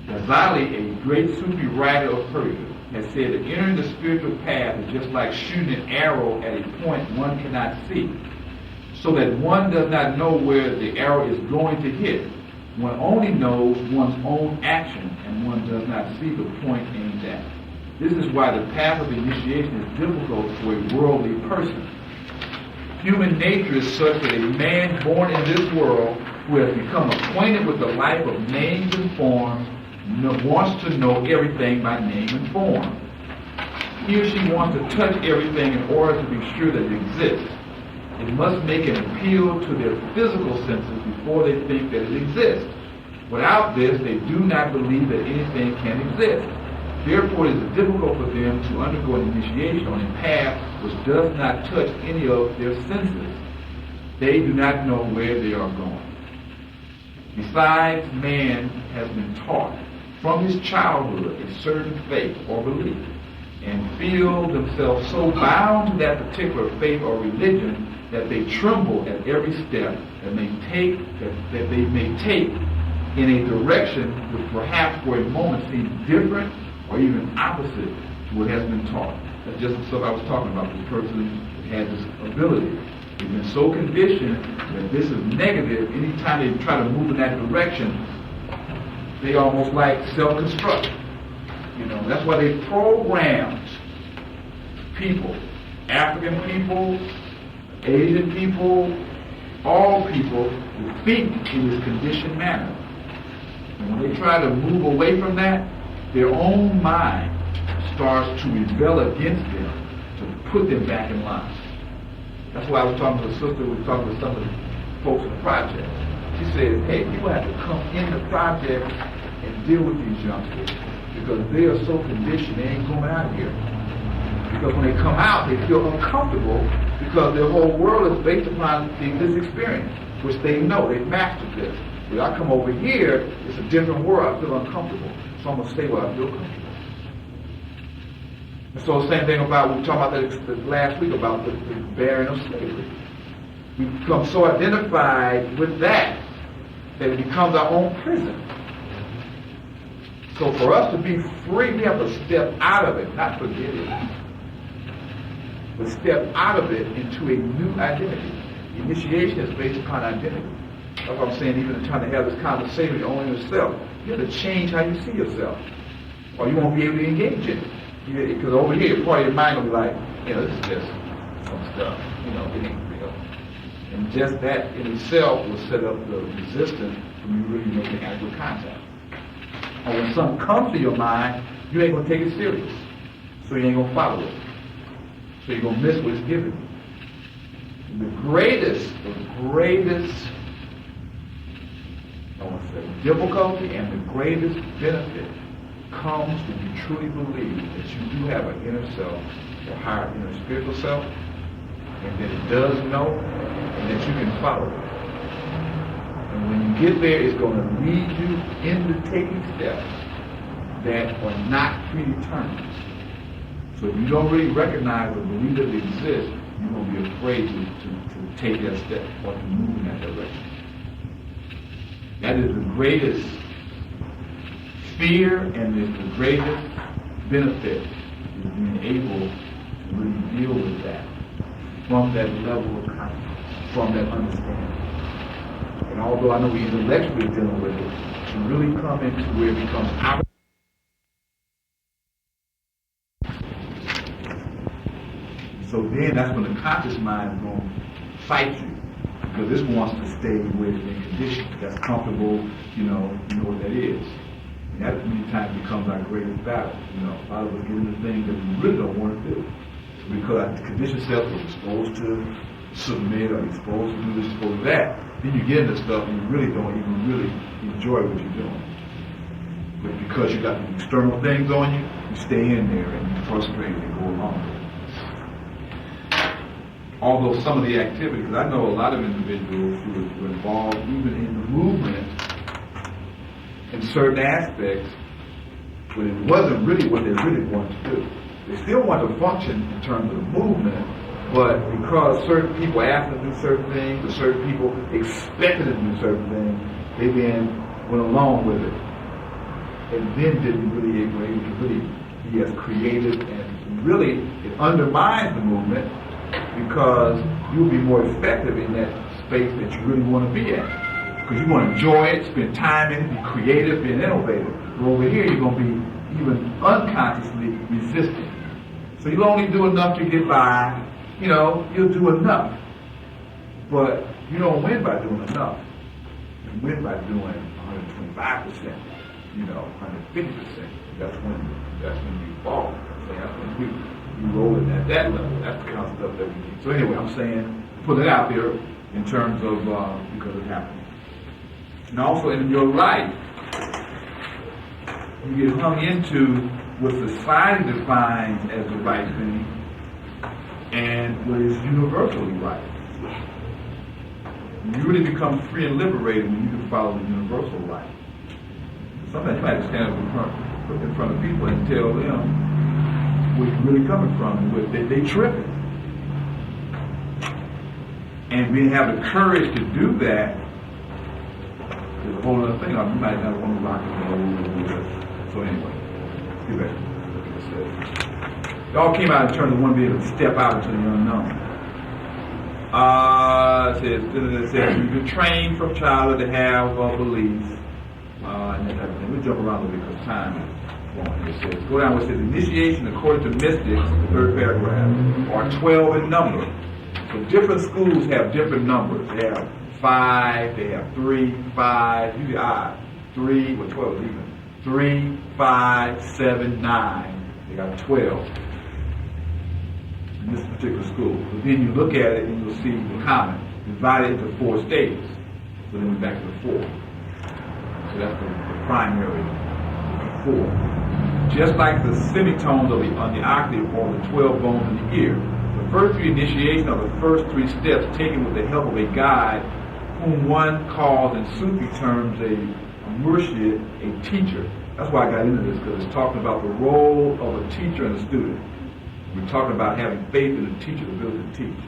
Ghazali, a great Sufi writer of Persia, has said that entering the spiritual path is just like shooting an arrow at a point one cannot see, so that one does not know where the arrow is going to hit. One only knows one's own action, and one does not see the point aimed at. This is why the path of initiation is difficult for a worldly person. Human nature is such that a man born in this world who has become acquainted with the life of names and forms wants to know everything by name and form. He or she wants to touch everything in order to be sure that it exists. It must make an appeal to their physical senses before they think that it exists. Without this, they do not believe that anything can exist. Therefore, it is difficult for them to undergo an initiation on a path which does not touch any of their senses. They do not know where they are going. Besides, man has been taught from his childhood a certain faith or belief, and feel themselves so bound to that particular faith or religion that they tremble at every step that they may take in a direction which perhaps for a moment seems different or even opposite to what has been taught. That's just the stuff I was talking about. This person has this ability. They've been so conditioned that this is negative. Anytime they try to move in that direction, they almost like self-construct. You know, that's why they programmed people, African people, Asian people, all people, to think in this conditioned manner. And when they try to move away from that, their own mind starts to rebel against them to put them back in line. That's why I was talking to a sister, we were talking to some of the folks in the project. She said, hey, people have to come in the project and deal with these youngsters because they are so conditioned, they ain't coming out of here. Because when they come out, they feel uncomfortable because their whole world is based upon this experience, which they know, they've mastered this. When I come over here, it's a different world, I feel uncomfortable. So I'm going to stay where I feel comfortable. And so the same thing about, we talked about that last week about the bearing of slavery. We become so identified with that it becomes our own prison. So for us to be free, we have to step out of it, not forget it, but step out of it into a new identity. Initiation is based upon identity. That's what I'm saying, even in trying to have this conversation with your own yourself, you have to change how you see yourself, or you won't be able to engage in it. Because over here, part of your mind will be like, this is just some stuff, it ain't real. And just that in itself will set up the resistance from you really making adequate contact. Or when something comes to your mind, you ain't going to take it serious. So you ain't going to follow it. So you're going to miss what it's giving you. The greatest, I want to say, difficulty and the greatest benefit comes when you truly believe that you do have an inner self, or higher inner spiritual self, and that it does know, and that you can follow it. And when you get there, it's going to lead you into taking steps that are not predetermined. So if you don't really recognize or believe that it exists, you're going to be afraid to take that step or to move in that direction. That is the greatest fear and is the greatest benefit is being able to really deal with that from that level of consciousness, from that understanding. And although I know we intellectually dealing with it, to really come into where it becomes our. So then that's when the conscious mind is going to fight you. Because this wants to stay with a condition that's comfortable, you know what that is. And that many times becomes our greatest battle. A lot of us get into things that we really don't want to do. Because the conditioned self is exposed to submit or exposed to do this, exposed to that. Then you get into stuff and you really don't even really enjoy what you're doing. But because you got the external things on you, you stay in there and you're frustrated and go along with it. Although some of the activities, because I know a lot of individuals who were involved even in the movement in certain aspects, but it wasn't really what they really wanted to do. They still wanted to function in terms of the movement, but because certain people asked them to do certain things, or certain people expected them to do certain things, they then went along with it, and then didn't really able to really be as creative, and really it undermines the movement because you'll be more effective in that space that you really want to be at. Because you want to enjoy it, spend time in it, be creative, be innovative. But over here you're going to be even unconsciously resisting. So you'll only do enough to get by. You'll do enough. But you don't win by doing enough. You win by doing 125%, 150%. That's when you fall. That's when you roll it at that level. That's the kind of stuff that we need. So anyway, I'm saying, put it out there in terms of, because it happened. And also in your life, you get hung into what society defines as the right thing and what is universally right. You really become free and liberated when you can follow the universal right. Sometimes you might have to stand up in front of people and tell them where you're really coming from and what they tripping. And we have the courage to do that. There's a whole other thing. You might not want to rock and roll. So anyway, let's get back to what it says. It all came out in terms of one being able to step out into the unknown. It says you're trained from childhood to have beliefs. And that type of thing. We'll jump around a little bit because time is going. It says, go down where it says initiation according to mystics, the third paragraph, are 12 in number. So different schools have different numbers. They have 5, they have 3, 5, usually odd. 3, well 12 is even. 3, 5, 7, 9. They got 12 in this particular school. But then you look at it and you'll see the common divided into 4 stages. So then we're back to the 4. So that's the primary 4. Just like the semitones on the octave or the 12 bones in the ear. The first 3 initiations are the first 3 steps taken with the help of a guide whom one calls in Sufi terms a murshid, a teacher. That's why I got into this, because it's talking about the role of a teacher and a student. We're talking about having faith in a teacher's ability to teach.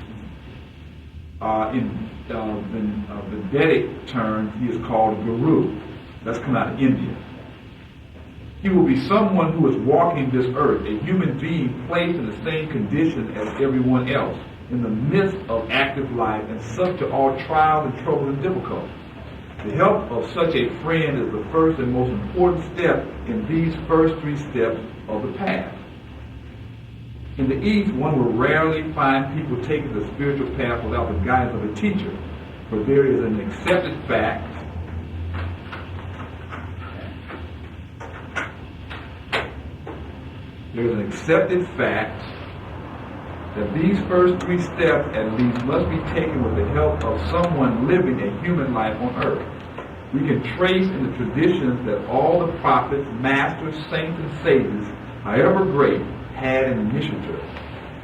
In the Vedic term, he is called Guru. That's come out of India. He will be someone who is walking this earth, a human being placed in the same condition as everyone else, in the midst of active life and subject to all trials and troubles and difficulties. The help of such a friend is the first and most important step in these first 3 steps of the path. In the East, one will rarely find people taking the spiritual path without the guidance of a teacher, for there is an accepted fact that these first 3 steps at least must be taken with the help of someone living a human life on earth. We can trace in the traditions that all the prophets, masters, saints, and sages, however great, had an initiative.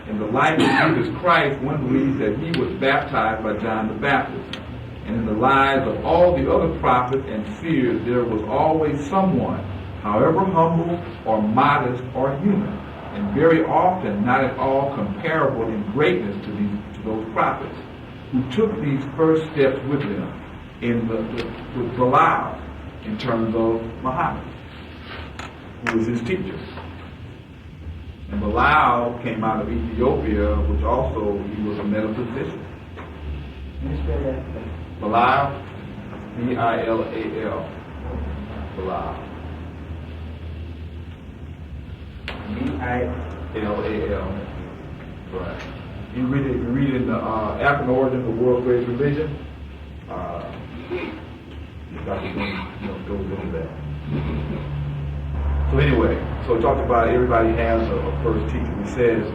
In the life of Jesus Christ, one believes that he was baptized by John the Baptist. And in the lives of all the other prophets and seers, there was always someone, however humble or modest or human, and very often not at all comparable in greatness to those prophets, who took these first steps with them with Bilal, in terms of Muhammad, who was his teacher. And Bilal came out of Ethiopia, which also he was a metaphysician. Can you spell that? Bilal, B-I-L-A-L, Bilal. B-I-L-A-L. Right. You read it in the African Origin of the World's Greatest Religion. Dr. goes into that. So anyway, so it talks about everybody has a first teacher. He says,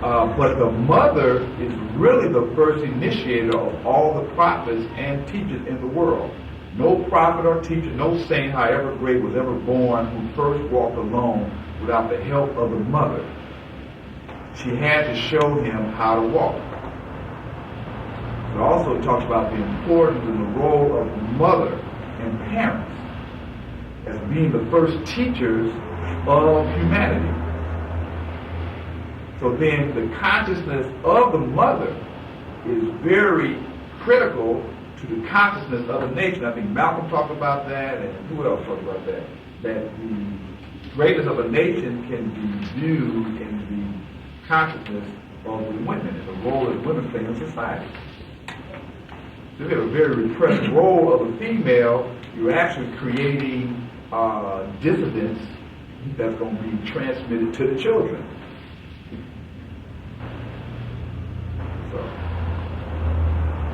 but the mother is really the first initiator of all the prophets and teachers in the world. No prophet or teacher, no saint, however great, was ever born who first walked alone without the help of the mother. She had to show him how to walk. It also talks about the importance and the role of mother and parents as being the first teachers of humanity. So then the consciousness of the mother is very critical to the consciousness of the nation. I think Malcolm talked about that, and who else talked about that? That the greatness of a nation can be viewed in the consciousness of the women and the role that women play in society. So if you have a very repressed role of a female, you're actually creating dissidence that's going to be transmitted to the children. So,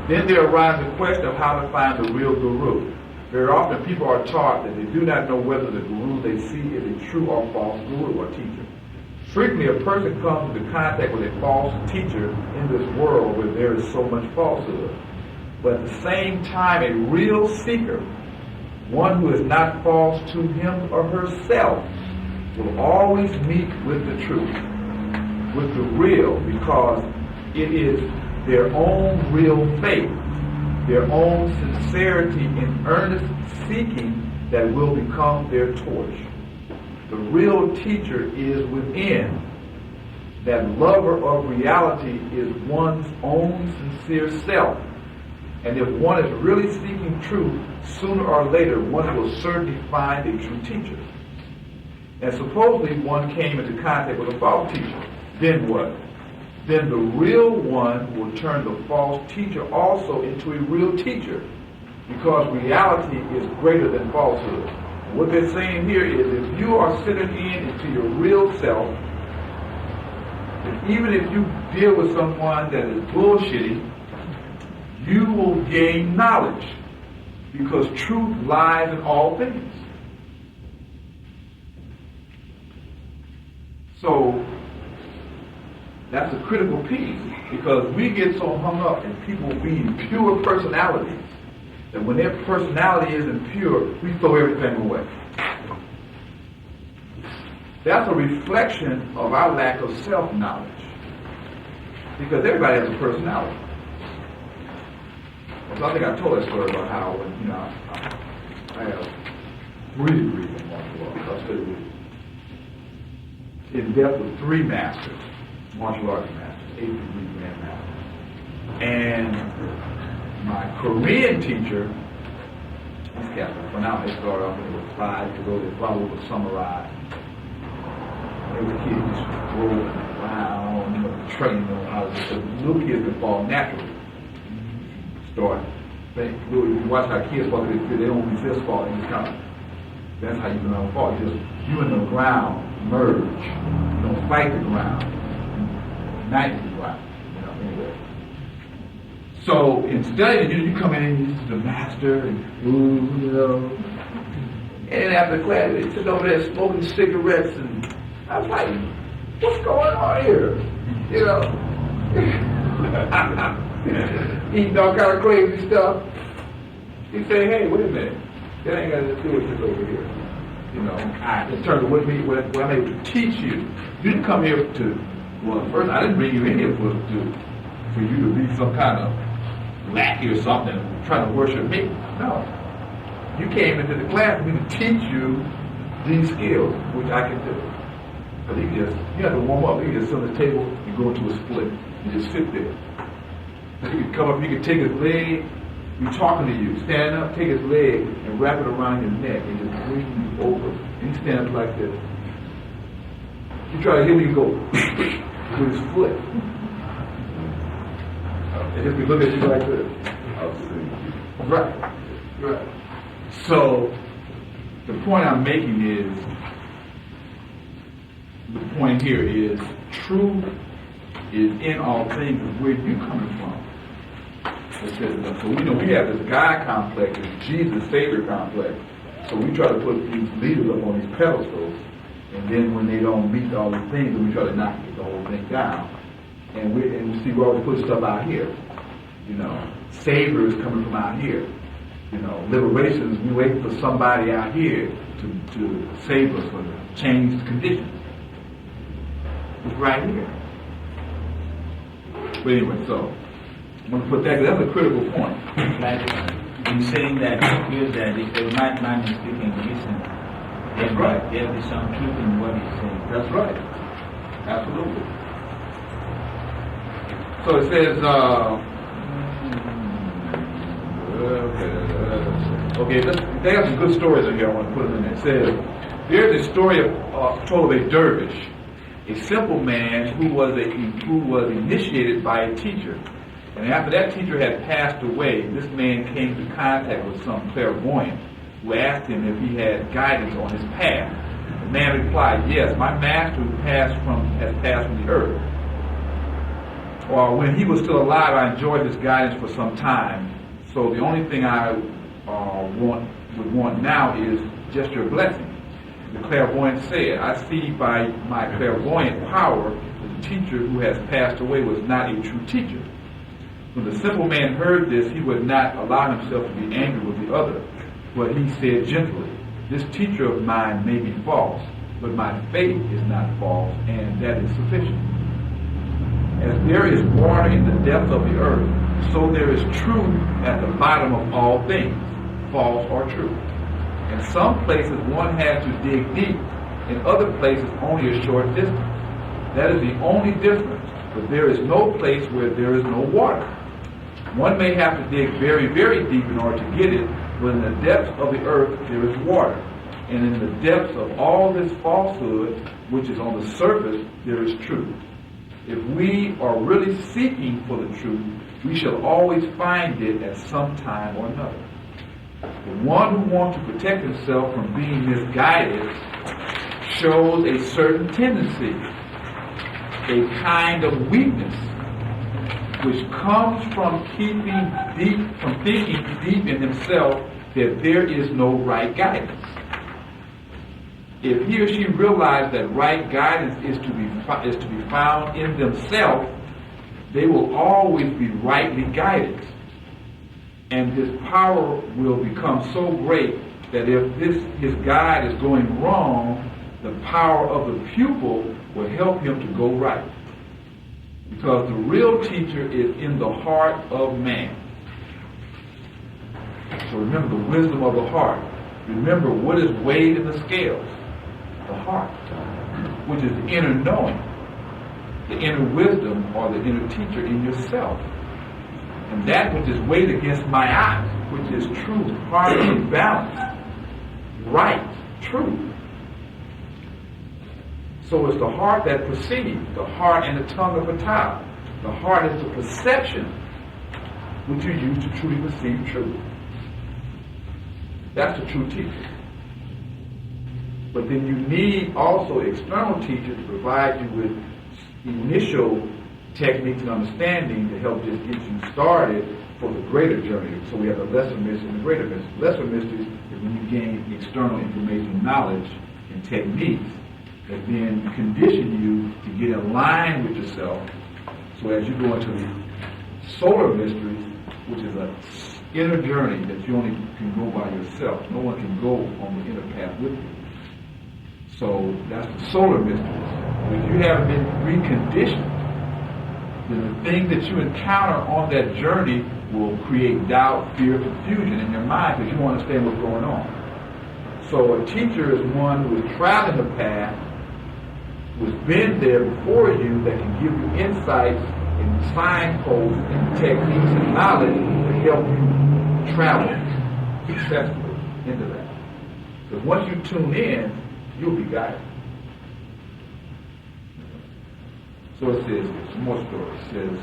then there arises the question of how to find the real guru. Very often people are taught that they do not know whether the guru they see is a true or false guru or teacher. Frequently a person comes into contact with a false teacher in this world where there is so much falsehood. But at the same time, a real seeker, one who is not false to him or herself, will always meet with the truth, with the real, because it is their own real faith, their own sincerity in earnest seeking that will become their torch. The real teacher is within. That lover of reality is one's own sincere self. And if one is really seeking truth, sooner or later one will certainly find a true teacher. And supposedly one came into contact with a false teacher. Then what? Then the real one will turn the false teacher also into a real teacher, because reality is greater than falsehood. What they're saying here is, if you are sitting into your real self, and even if you deal with someone that is bullshitting, you will gain knowledge, because truth lies in all things. So that's a critical piece, because we get so hung up in people being pure personalities that when their personality isn't pure, we throw everything away. That's a reflection of our lack of self-knowledge, because everybody has a personality. So I think I told that story about how when I have 3 degrees in martial arts. I studied in depth with 3 masters, martial arts masters, 8th-degree grandmaster. And my Korean teacher, these cats, for now they started off when they were 5 years old, they followed with samurai. They were kids just rolling around, training them how to little kids can fall naturally. You watch how kids fall, they don't resist falling, just kind of, that's how you know fall. You and the ground merge. You don't fight the ground. Unite the ground. Anyway. So in studying, you come in and you're the master, and and after class, they sit over there smoking cigarettes, and I was like, what's going on here? Eating all kind of crazy stuff. He say, hey, wait a minute. That ain't got to do with this over here. In terms of what I'm able to teach you. You didn't come here first, I didn't bring you in here for you to be some kind of lackey or something, trying to worship me. No. You came into the class for me to teach you these skills, which I can do. Because you have to warm up. You can just sit on the table and go into a split. You just sit there. You can come up, you can take his leg, he's talking to you, stand up, take his leg and wrap it around your neck and just bring you over. And he stands like this. You try to hear me go with his foot. And if we look at you like this. I'll see. Right. So the point I'm making is, the point here is truth is in all things. Where you coming from? So we have this God complex, this Jesus Savior complex. So we try to put these leaders up on these pedestals, and then when they don't meet all these things, then we try to knock the whole thing down. And we see we always put stuff out here. Saviors coming from out here. Liberations, we waiting for somebody out here to save us or to change conditions. It's right here. But anyway, so I'm going to put that, that's a critical point. Like in saying that it feels that if a madman is speaking reason, then right. There'll be some truth in what he's saying. That's right. Absolutely. So it says, okay, they have some good stories in here. I want to put them in there. It says, there's a story told of a dervish, a simple man who was initiated by a teacher. And after that teacher had passed away, this man came into contact with some clairvoyant who asked him if he had guidance on his path. The man replied, yes, my master has passed from the earth. Or when he was still alive, I enjoyed his guidance for some time. So the only thing I would want now is just your blessing. The clairvoyant said, I see by my clairvoyant power that the teacher who has passed away was not a true teacher. When the simple man heard this, he would not allow himself to be angry with the other, but he said gently, this teacher of mine may be false, but my faith is not false, and that is sufficient. As there is water in the depths of the earth, so there is truth at the bottom of all things, false or true. In some places one has to dig deep, in other places only a short distance. That is the only difference, but there is no place where there is no water. One may have to dig very, very deep in order to get it, but in the depths of the earth there is water. And in the depths of all this falsehood, which is on the surface, there is truth. If we are really seeking for the truth, we shall always find it at some time or another. The one who wants to protect himself from being misguided shows a certain tendency, a kind of weakness. which comes from thinking deep in himself that there is no right guidance. If he or she realizes that right guidance is to be found in themselves, they will always be rightly guided. And his power will become so great that if his guide is going wrong, the power of the pupil will help him to go right. Because the real teacher is in the heart of man. So remember the wisdom of the heart. Remember what is weighed in the scales? The heart, which is the inner knowing, the inner wisdom, or the inner teacher in yourself. And that which is weighed against my eyes, which is truth, harmony, balance, right, truth. So it's the heart that perceives, the heart and the tongue of a child. The heart is the perception which you use to truly perceive truth. That's the true teacher. But then you need also external teachers to provide you with initial techniques and understanding to help just get you started for the greater journey. So we have the lesser mysteries and the greater mysteries. Lesser mysteries is when you gain external information, knowledge, and techniques that then condition you to get in line with yourself. So as you go into the solar mysteries, which is an inner journey that you only can go by yourself. No one can go on the inner path with you. So that's the solar mysteries. If you haven't been reconditioned, then the thing that you encounter on that journey will create doubt, fear, confusion in your mind because you don't understand what's going on. So a teacher is one who is traveling the path, who has been there before you, that can give you insights and signposts and techniques and knowledge to help you travel successfully into that. Because once you tune in, you'll be guided. So it says, some more stories. It says,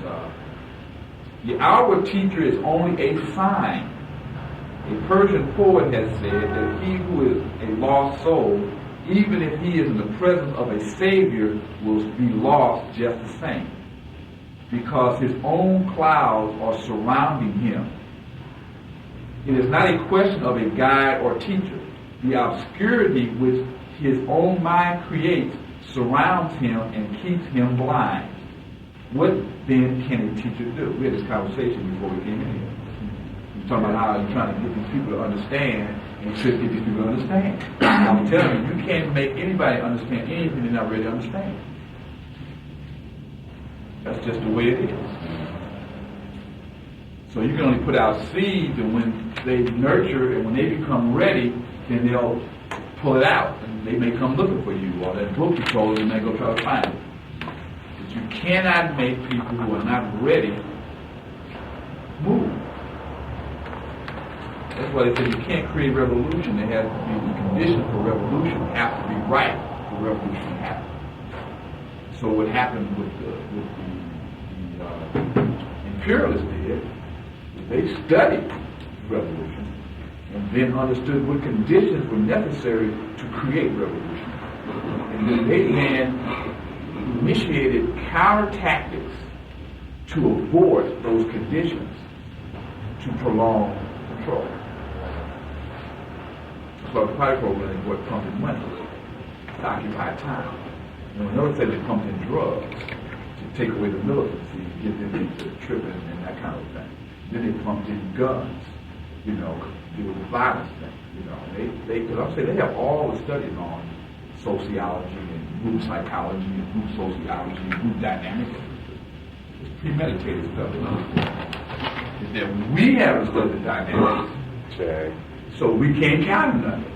the outward teacher is only a sign. A Persian poet has said that he who is a lost soul, even if he is in the presence of a savior, will be lost just the same, because his own clouds are surrounding him. It is not a question of a guide or teacher. The obscurity which his own mind creates surrounds him and keeps him blind. What then can a teacher do? We had this conversation before we came in here. We're talking about how you're trying to get these people to understand, and you should get these people to understand. I'm telling you, you can't make anybody understand anything they're not ready to understand. That's just the way it is. So you can only put out seeds, and when they nurture and when they become ready, then they'll pull it out, and they may come looking for you, or that book you told them, and they go try to find it. But you cannot make people who are not ready move. That's why they say you can't create revolution. They have to be the conditions for revolution have to be right for revolution to happen. So what happened with the imperialists did is they studied revolution and then understood what conditions were necessary to create revolution. And then they initiated counter tactics to avoid those conditions to prolong control. So the party program is what pumped in money to occupy time. And we notice that it pumped in drugs to take away the militancy, get them into tripping and that kind of thing. Then they pumped in guns, you know, do the violence thing, you know. Because I'm saying they have all the studies on sociology and group psychology and group sociology and group dynamics. It's premeditated stuff. Is that we haven't studied the dynamics, Okay. so we can't count on nothing.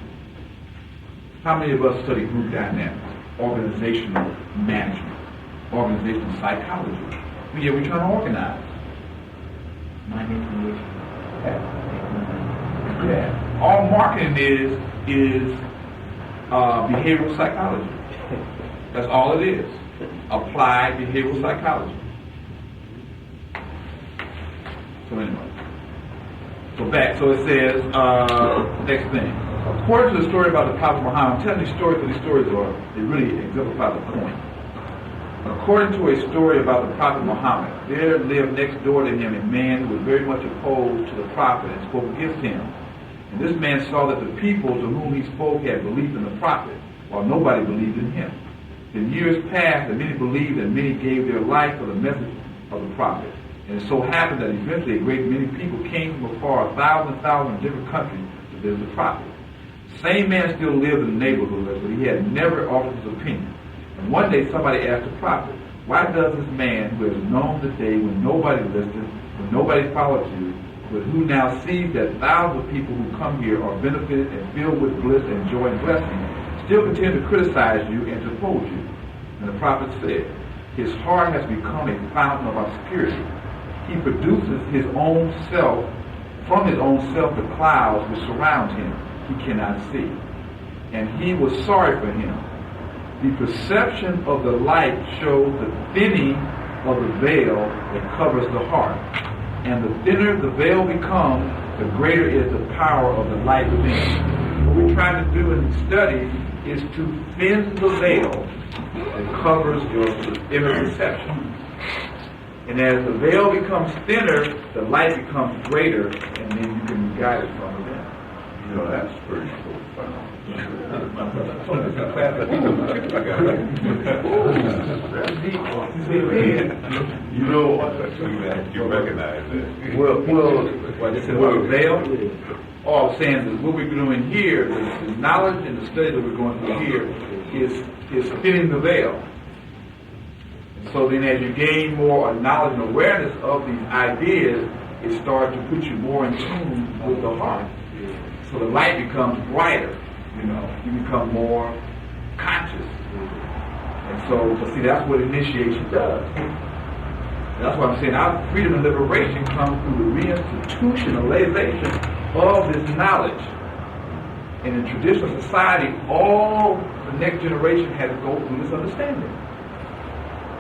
How many of us study group dynamics, organizational management, organizational psychology? Yeah, we're trying to organize. Mind information. Yeah. All marketing is behavioral psychology. That's all it is. Applied behavioral psychology. So anyway. So it says, next thing. According to the story about the Prophet Muhammad, I'm telling these stories because these stories they really exemplify the point. According to a story about the Prophet Muhammad, there lived next door to him a man who was very much opposed to the Prophet and spoke against him. And this man saw that the people to whom he spoke had believed in the Prophet, while nobody believed in him. Then years passed, and many believed, and many gave their life for the message of the Prophet. And it so happened that eventually a great many people came from afar, 1,000 different countries, to visit the Prophet. The same man still lived in the neighborhood, but he had never altered his opinion. And one day somebody asked the Prophet, why does this man who has known the day when nobody listened, when nobody followed you, but who now sees that thousands of people who come here are benefited and filled with bliss and joy and blessing, still continue to criticize you and to oppose you? And the Prophet said, his heart has become a fountain of obscurity. He produces his own self, from his own self, the clouds which surround him. He cannot see. And he was sorry for him. The perception of the light shows the thinning of the veil that covers the heart. And the thinner the veil becomes, the greater is the power of the light within. What we're trying to do in these studies is to thin the veil that covers your inner perception. And as the veil becomes thinner, the light becomes greater, and then you can be guided from within. You know, that's pretty profound. You know, you recognize that. Well, this is about the veil. All I'm saying is what we're doing here, the knowledge and the study that we're going through here is thinning the veil. So then as you gain more knowledge and awareness of these ideas, it starts to put you more in tune with the heart. So the light becomes brighter, you become more conscious. And so, but see, that's what initiation does. And that's why I'm saying our freedom and liberation comes through the reinstitutionalization of this knowledge. And in traditional society, all the next generation had to go through this understanding.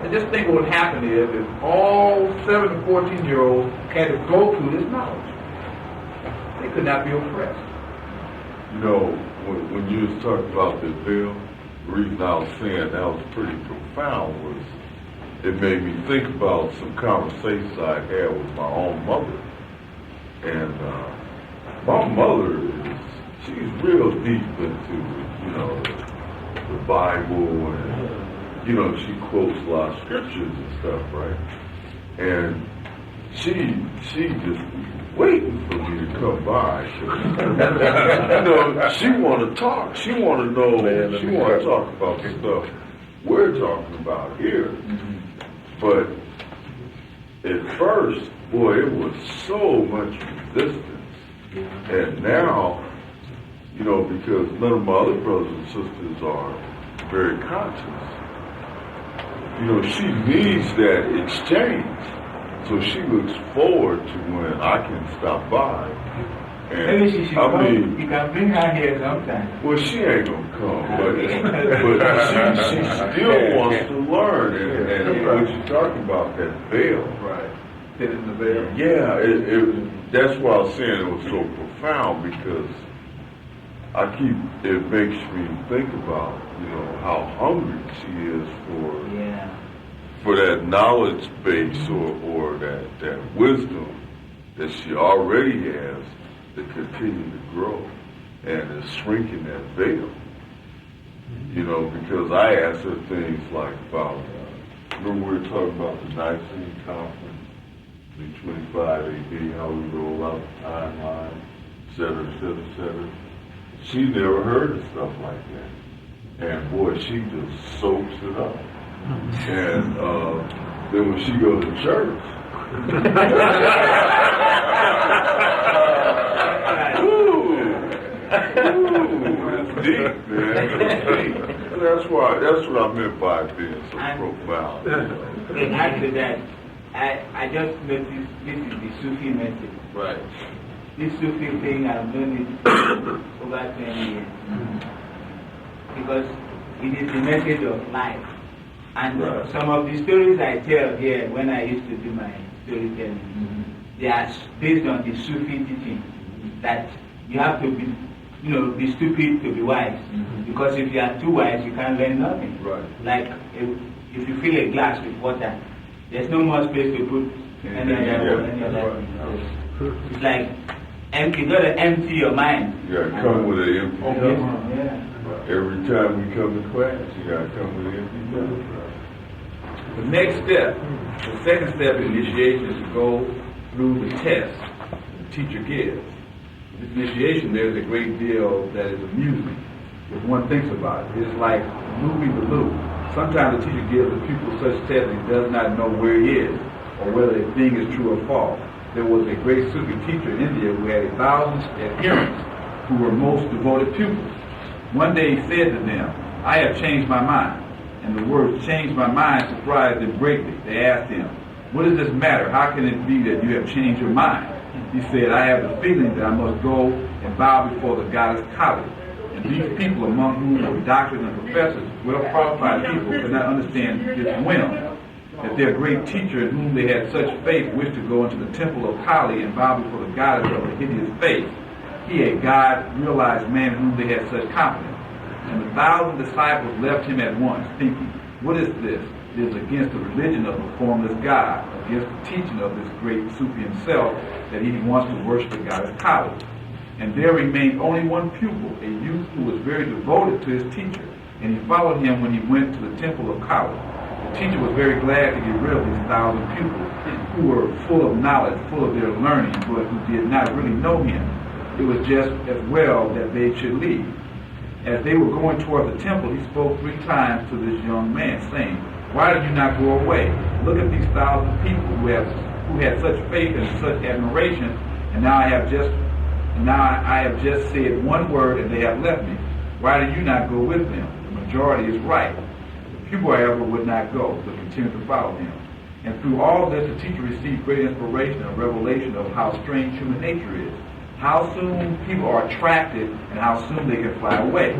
And just think what would happen is if all 7 and 14-year-olds had to go through this knowledge. They could not be oppressed. You know, when you was talking about the veil, the reason I was saying that was pretty profound was it made me think about some conversations I had with my own mother. And my mother she's real deep into, the Bible and she quotes a lot of scriptures and stuff, right? And she just waiting for me to come by. She want to talk. She want to know. She want to talk about the stuff we're talking about here. But at first, boy, it was so much resistance. And now, because none of my other brothers and sisters are very conscious. She needs that exchange. So she looks forward to when I can stop by. And maybe she should come. You can bring her here sometime. Well, she ain't gonna come, but she still wants to learn. And what you're talking about, that veil. Right. Thinning the veil. Yeah, that's why I was saying it was so profound, because it makes me think about, how hungry she is for that knowledge base or that wisdom that she already has to continue to grow, and is shrinking that veil. Because I asked her things like about, remember we were talking about the Nicene Conference in 25 AD, how we roll out the timeline, et cetera, et cetera, et cetera. She never heard of stuff like that. And boy, she just soaks it up. And then when she goes to church, it's deep, man. It's deep. And that's what I meant by being so profound. And after that, I just noticed this is the Sufi message. Right. This Sufi thing, I've known it over 20 years. Because it is the message of life. And some of the stories I tell here when I used to do my storytelling, they are based on the Sufi teaching that you have to be stupid to be wise. Because if you are too wise, you can't learn nothing. Right. Like if you fill a glass with water, there's no more space to put any other. It's like you got to empty your mind. You gotta come with an empty cup. Yeah. Every time we come to class, you gotta come with an empty cup. The next step, the second step in initiation is to go through the test the teacher gives. This initiation, there's a great deal that is amusing if one thinks about it. It's like moving the loop. Sometimes the teacher gives the pupil such test that he does not know where he is or whether a thing is true or false. There was a great Sufi teacher in India who had 1,000 adherents who were most devoted pupils. One day he said to them, "I have changed my mind." And the words "change my mind" surprised them greatly. They asked him, "What does this matter? How can it be that you have changed your mind?" He said, "I have the feeling that I must go and bow before the goddess Kali." And these people, among whom were doctors and professors, well-qualified people, could not understand his whim, that their great teacher, in whom they had such faith, wished to go into the temple of Kali and bow before the goddess of a hideous face. He, a God-realized man in whom they had such confidence. And the 1,000 disciples left him at once, thinking, "What is this? It is against the religion of the formless God, against the teaching of this great Sufi himself, that he wants to worship the goddess Kali." And there remained only one pupil, a youth who was very devoted to his teacher, and he followed him when he went to the temple of Kali. The teacher was very glad to get rid of these 1,000 pupils, who were full of knowledge, full of their learning, but who did not really know him. It was just as well that they should leave. As they were going toward the temple, he spoke 3 times to this young man, saying, "Why did you not go away? Look at these 1,000 people who had such faith and such admiration, and now I have just said one word and they have left me. Why did you not go with them? The majority is right." The pupil, however, would not go, but continued to follow him. And through all this, the teacher received great inspiration and revelation of how strange human nature is, how soon people are attracted and how soon they can fly away.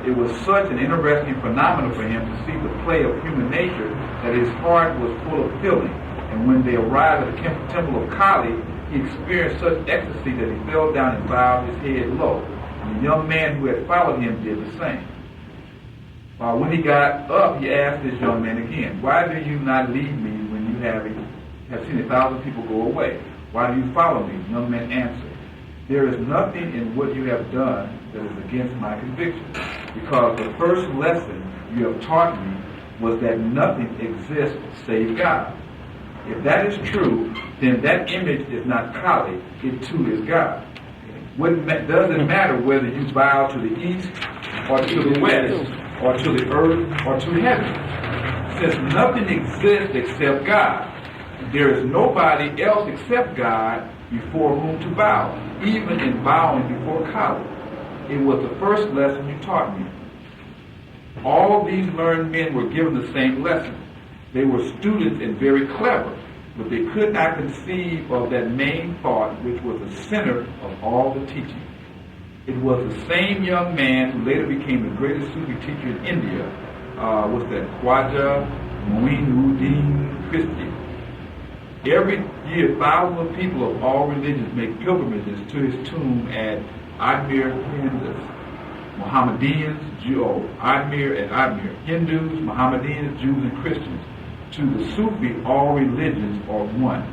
It was such an interesting phenomenon for him to see the play of human nature that his heart was full of feeling. And when they arrived at the temple of Kali, he experienced such ecstasy that he fell down and bowed his head low. And the young man who had followed him did the same. When he got up, he asked this young man again, "Why do you not leave me when you have seen 1,000 people go away? Why do you follow me?" The young man answered, "There is nothing in what you have done that is against my conviction, because the first lesson you have taught me was that nothing exists save God. If that is true, then that image is not Kali, it too is God. Does it matter whether you bow to the east or to the west, or to the earth or to heaven? Since nothing exists except God, there is nobody else except God before whom to bow, even in bowing before Kali. It was the first lesson you taught me." All these learned men were given the same lesson. They were students and very clever, but they could not conceive of that main thought which was the center of all the teaching. It was the same young man who later became the greatest Sufi teacher in India, Khwaja Muinuddin Chisti. Every year, thousands of people of all religions make pilgrimages to his tomb at Ajmer, Hindus, Mohammedans, Ajmer and Ajmer, Hindus, Mohammedans, Jews, and Christians. To the Sufi, all religions are one.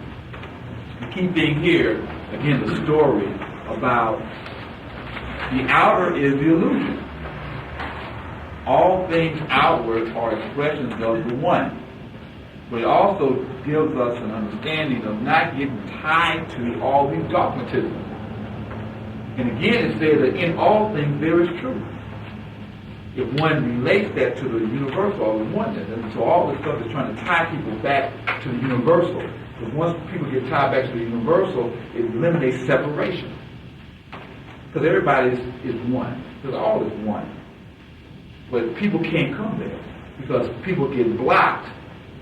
The key thing here, again, the story about the outer is the illusion. All things outward are expressions of the one. But it also gives us an understanding of not getting tied to all these dogmatisms. And again, it says that in all things there is truth. If one relates that to the universal or the oneness, and so all this stuff is trying to tie people back to the universal. Because once people get tied back to the universal, it eliminates separation. Because everybody is one. Because all is one. But people can't come there. Because people get blocked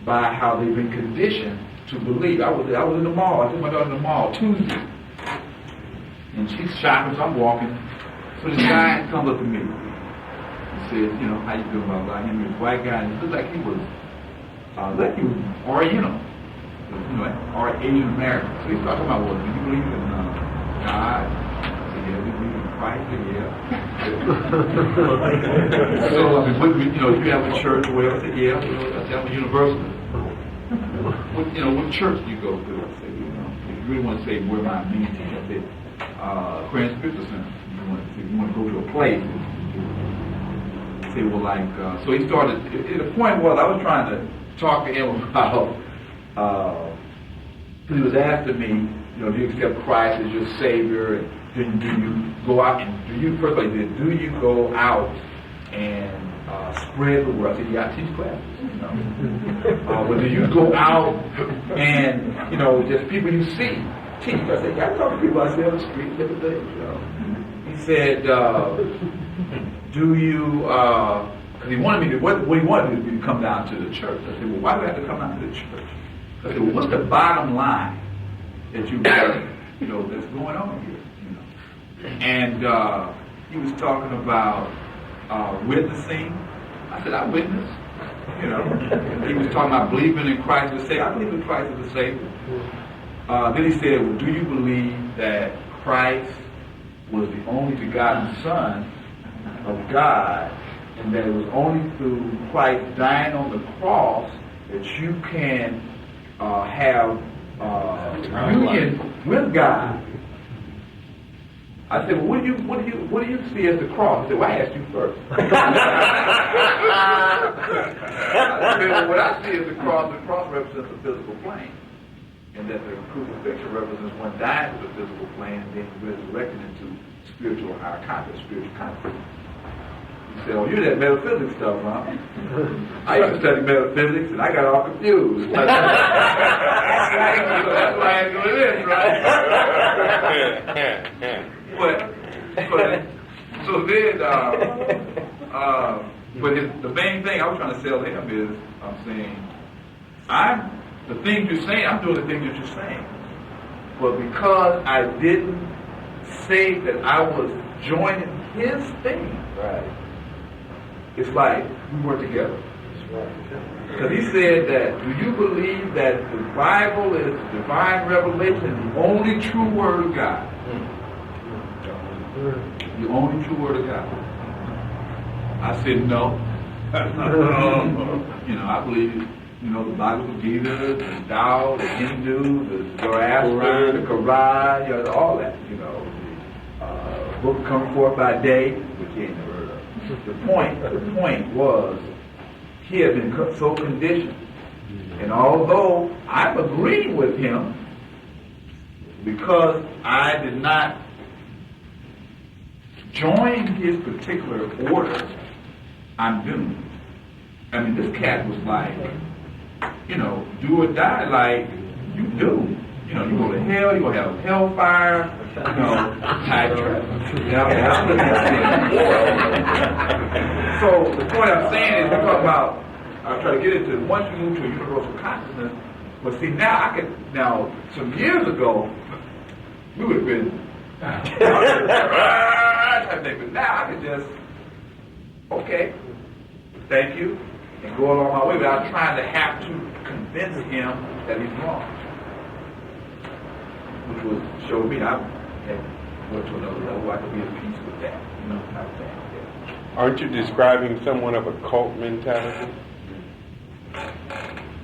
by how they've been conditioned to believe. I was in the mall. I took my daughter in the mall Tuesday. And she's shopping, so I'm walking. So this guy comes up to me. He says, "How you doing, my guy?" He was a white guy, and he looked like he was Oriental. Or Asian American. So he's talking about, "Well, do you believe in God?" I said, "Yeah, we believe in Christ? Yeah. So, I mean, what, you know, if you have a church or whatever, I said, yeah, you know, I said, I'm a university. What church do you go to? I said, you know, if you really want to say where my main teacher, I said, Aquarian Spiritual Center. You want to go to a place. I said, well, like, so he started, the point was, I was trying to talk to him about, he was asking me, you know, do you accept Christ as your Savior? And do you go out and do you go out and spread the word? I said, yeah, I teach classes, you know. But do you go out and, you know, just people you see teach? I said, yeah, I talk to people I see on the street, different things, you know. He said, do you, because he wanted me to, what he wanted me to do, come down to the church. I said, well, why do I have to come down to the church? I said, well, what's the bottom line that you know, that's going on here? You know? And he was talking about witnessing. I said, I witness. You know, he was talking about believing in Christ as a Savior. I believe in Christ as a Savior. Then he said, well, do you believe that Christ was the only begotten Son of God, and that it was only through Christ dying on the cross that you can have union with God? I said, well, what do you see as the cross? He said, well, I asked you first. I said, well, what I see as the cross represents a physical plane. And that the crucifixion represents one dying to the physical plane and then resurrected into spiritual, higher conscious, spiritual consciousness. He said, oh, you're that metaphysics stuff, huh? I used to study metaphysics and I got all confused. That's why I do this, right? So then, but the main thing I was trying to sell him is, I'm saying, the things you're saying, I'm doing the things that you're saying. But because I didn't say that I was joining his thing, right? It's like we were together. Because he said that, do you believe that the Bible is divine revelation, the only true word of God? The only true word of God. I said no. You know, I believe, you know, the Bible, the Gita, the Tao, the Hindu, the Zoroaster, the Quran, you know, all that, you know. The book coming forth by day, which he ain't never heard of. The point was, he had been so conditioned. And although I'm agreeing with him, because I did not join his particular order, I'm doomed. I mean, this cat was like, you know, do or die, like, you do. You know, you go to hell, you're going to have hellfire, you know, type trap. So the point I'm saying is, we talk about, I'll try to get into, once you move to a universal consciousness, but see, now some years ago, we would have been, but now I can just, okay, thank you, and go along my way without trying to have to convince him that he's wrong. Which would show me I had went to another level, I could be at peace with that. You know, not saying that. Aren't you describing somewhat of a cult mentality?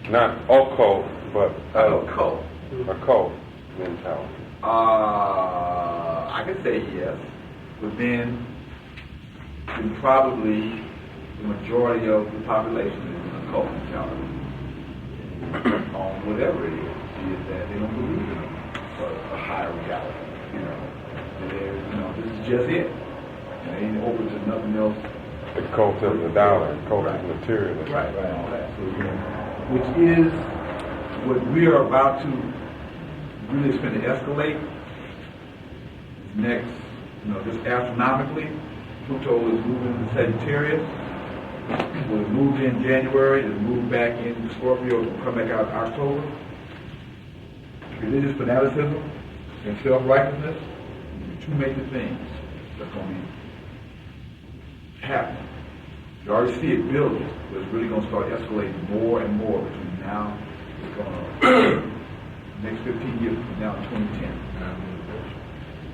Not occult, but a cult. A cult mentality. I could say yes, but then probably the majority of the population is in a cult mentality on whatever it is that they don't believe in a higher reality. You know, this is just it. And they ain't open to nothing else. The cult of the dollar, the cult of materialism. Right, all that. So, you know, which is what we are about to really spend to escalate. Next, just astronomically, Pluto is moving to Sagittarius. Will move in January, it'll move back into Scorpio, it'll come back out in October. Religious fanaticism and self-righteousness, two major things that's going to be happening. You already see it building, but it's really going to start escalating more and more between now and next 15 years from now in 2010.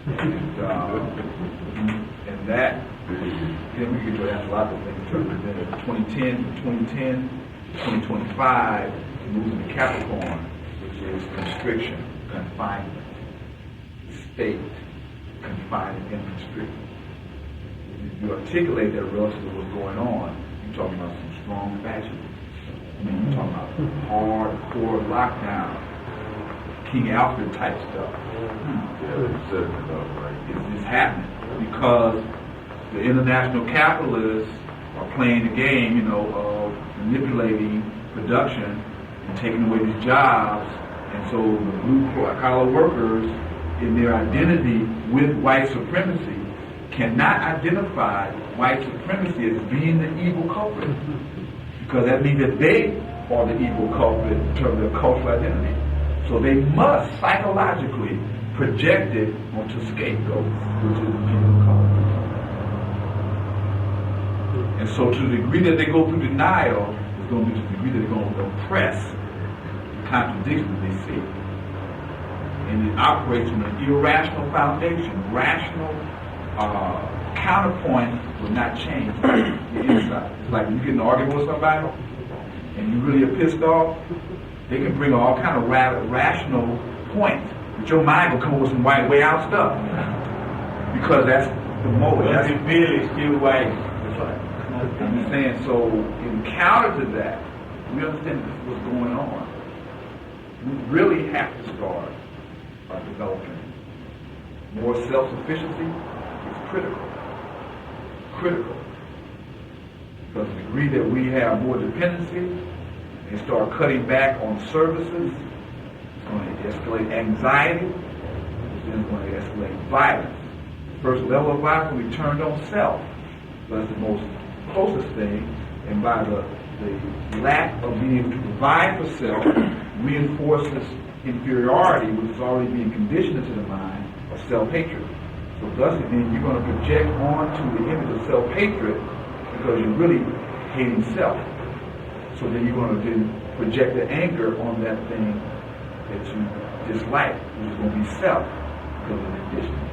And that, then we get to ask a lot of things. Then 2010 to 2025, it moves into Capricorn, which is constriction, confinement, state, confining and constricting. If you articulate that relative to what's going on, you're talking about some strong fascism. You're talking about hardcore lockdown, King Alfred type stuff. It's happening because the international capitalists are playing the game, of manipulating production and taking away these jobs. And so the blue-collar workers, in their identity with white supremacy, cannot identify white supremacy as being the evil culprit, because that means that they are the evil culprit in terms of their cultural identity. So they must psychologically project it onto scapegoats, which is the evil culprit. And so to the degree that they go through denial, it's going to be to the degree that they're going to oppress the contradictions they see. And it operates from an irrational foundation. Rational counterpoint will not change the inside. It's like when you get in an argument with somebody and you really are pissed off, they can bring all kind of rational points, but your mind will come up with some way out stuff. Because that's the motive. But the bill is still white. That's right. I'm just saying, so in counter to that, we understand this is what's going on. We really have to start by developing more self-sufficiency. Is critical. Critical. Because the degree that we have more dependency and start cutting back on services, it's going to escalate anxiety, which then is going to escalate violence. The first level of violence will be turned on self. That's the most closest thing, and by the lack of being able to provide for self reinforces inferiority, which is already being conditioned into the mind of self-hatred. So thus then you're going to project onto the image of self-hatred because you're really hating self. So then you're going to then project the anger on that thing that you dislike, which is going to be self, because of the conditioning.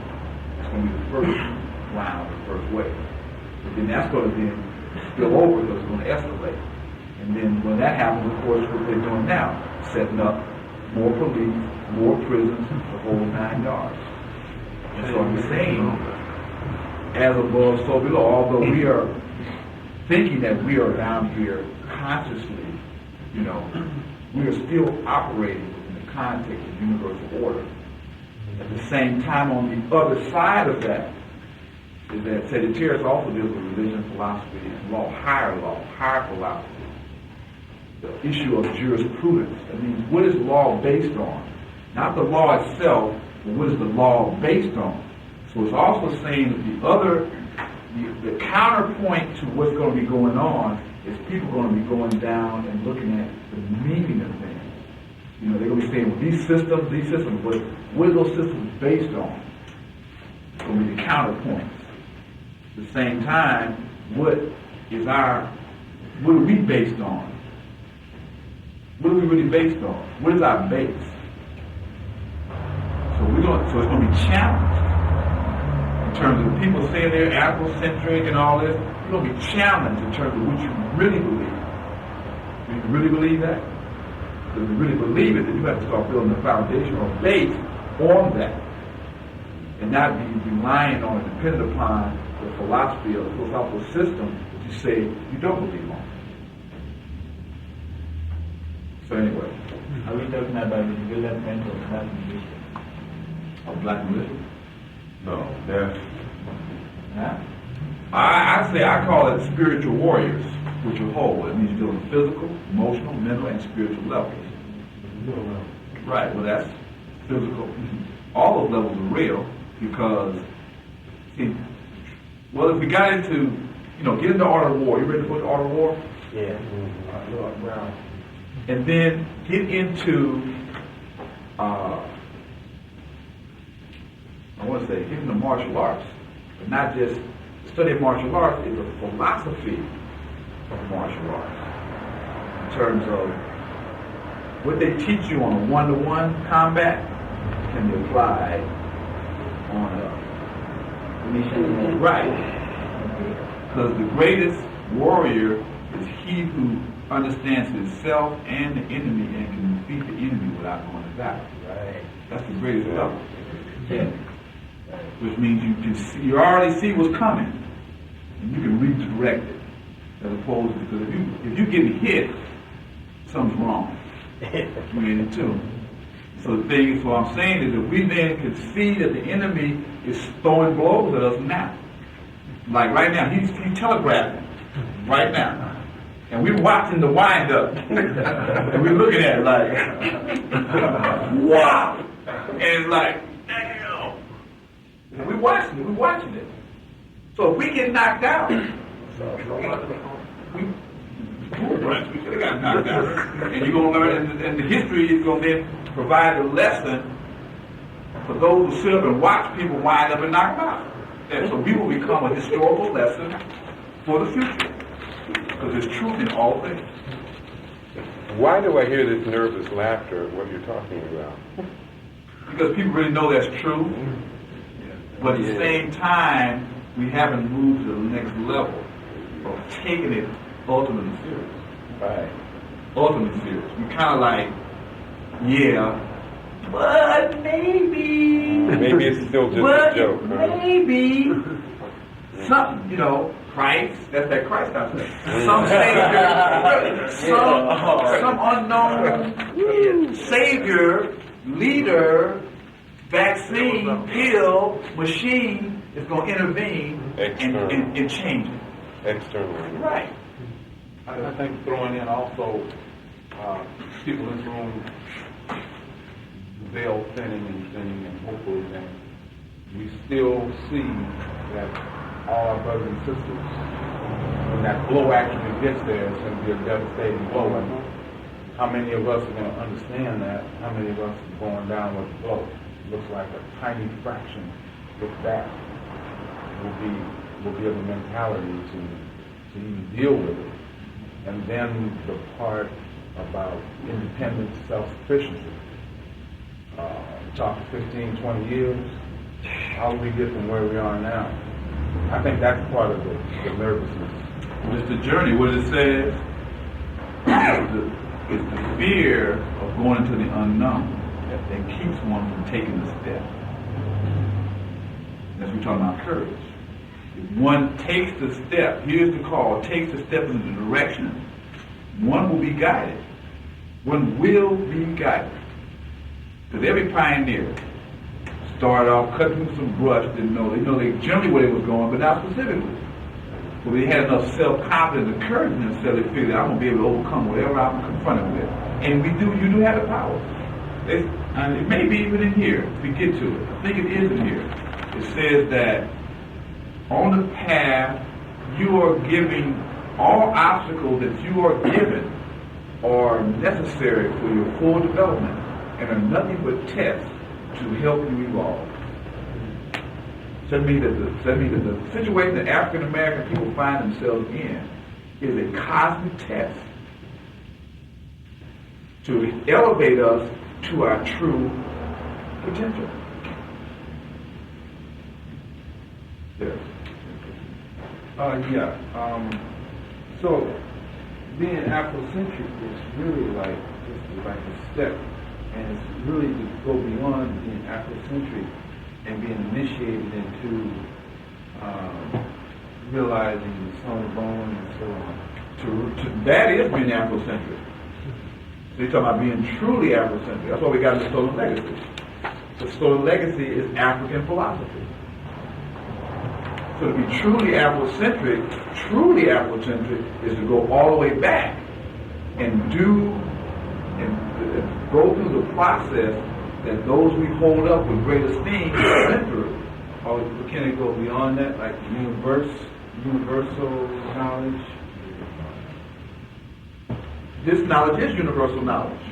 It's going to be the first round, the first wave. But then that's going to then spill over because it's going to escalate. And then when that happens, of course, what they're doing now, setting up more police, more prisons, the whole 9 yards. And so I'm saying, as above, so below, although we are thinking that we are down here consciously, we are still operating in the context of universal order. At the same time, on the other side of that, is that Sagittarius also deals with religion, philosophy, and higher philosophy. The issue of jurisprudence. That means, what is law based on? Not the law itself, but what is the law based on? So it's also saying that the counterpoint to what's going to be going on is people going to be going down and looking at the meaning of things. They're going to be saying, well, these systems, but what are those systems based on? It's going to be the counterpoints. At the same time, what are we based on? What are we really based on? What is our base? So it's going to be challenged in terms of people saying they're Afrocentric and all this. You're going to be challenged in terms of what you really believe. Do you really believe that? Because if you really believe it, then you have to start building a foundation or base on that, and not be relying on and dependent upon the philosophy or the philosophical system that you say you don't believe on. So anyway. Are we talking about the development of black musicians? Of black religion? No, that's... Huh? I call it spiritual warriors, which are whole. It means you're dealing with physical, emotional, mental, and spiritual levels. Right, well that's physical. All those levels are real because, if we got into, get into Art of War. You ready to put Art of War? Yeah. And then get into, get into martial arts, but not just the study of martial arts is a philosophy of martial arts in terms of what they teach you on a one-to-one combat can be applied on up. Right. Because the greatest warrior is he who understands himself and the enemy and can defeat the enemy without going to battle. Right. That's the greatest level. Which means you can see, you already see what's coming, and you can redirect it. As opposed to, because if you get hit, something's wrong. You're in it too. So the thing is, what I'm saying is that we then can see that the enemy is throwing blows at us now. Like right now, he's telegraphing right now. And we're watching the wind up. And we're looking at it like, wow! And it's like, damn! And we're watching it. So if we get knocked out, we could have got knocked out. And you're going to learn, and the history is going to then provide a lesson for those who sit up and watch people wind up and knock them out. And so we will become a historical lesson for the future. Because there's truth in all things. Why do I hear this nervous laughter at what you're talking about? Because people really know that's true. But at the same time, we haven't moved to the next level of taking it ultimately serious. Right. Ultimately serious. We kind of like, yeah, but maybe. Maybe it's still just a joke. Huh? Maybe. Something, you know, Christ, that's that Christ concept. Some savior, some unknown savior, leader, vaccine, pill, machine is going to intervene and change it. Externally. Right. I think throwing in also people in this room, the veil thinning and hopefully then we still see that all our brothers and sisters, when that blow actually gets there, it's going to be a devastating blow. And how many of us are going to understand that? How many of us are going down with the blow? It looks like a tiny fraction, if that, will be of the mentality to even deal with it. And then the part about independence, self-sufficiency. Talk 15, 20 years, how do we get from where we are now? I think that's part of the nervousness. It's the journey. What it says is the fear of going into the unknown that keeps one from taking the step. As we're talking about courage. If one takes the step, here's the call, takes the step in the direction, one will be guided. One will be guided. Because every pioneer started off cutting through some brush, didn't know. They know they generally where they was going, but not specifically. But they had enough self-confidence and courage in themselves, they figured I'm going to be able to overcome whatever I'm confronted with. And you do have the power. And it may be even in here, if we get to it. I think it is in here. It says that on the path, you are giving all obstacles that you are given are necessary for your full development and are nothing but tests to help you evolve. So that means that the situation that African American people find themselves in is a cosmic test to elevate us to our true potential. There. So being Afrocentric is really like just like a step, and it's really to go beyond being Afrocentric and being initiated into realizing the soul bone and so on. That is being Afrocentric. So you're talking about being truly Afrocentric. That's why we got the Stolen Legacy. The Stolen Legacy is African philosophy. So to be truly Afrocentric is to go all the way back and go through the process that those we hold up with great esteem went through. Or can it go beyond that, like universal knowledge? This knowledge is universal knowledge.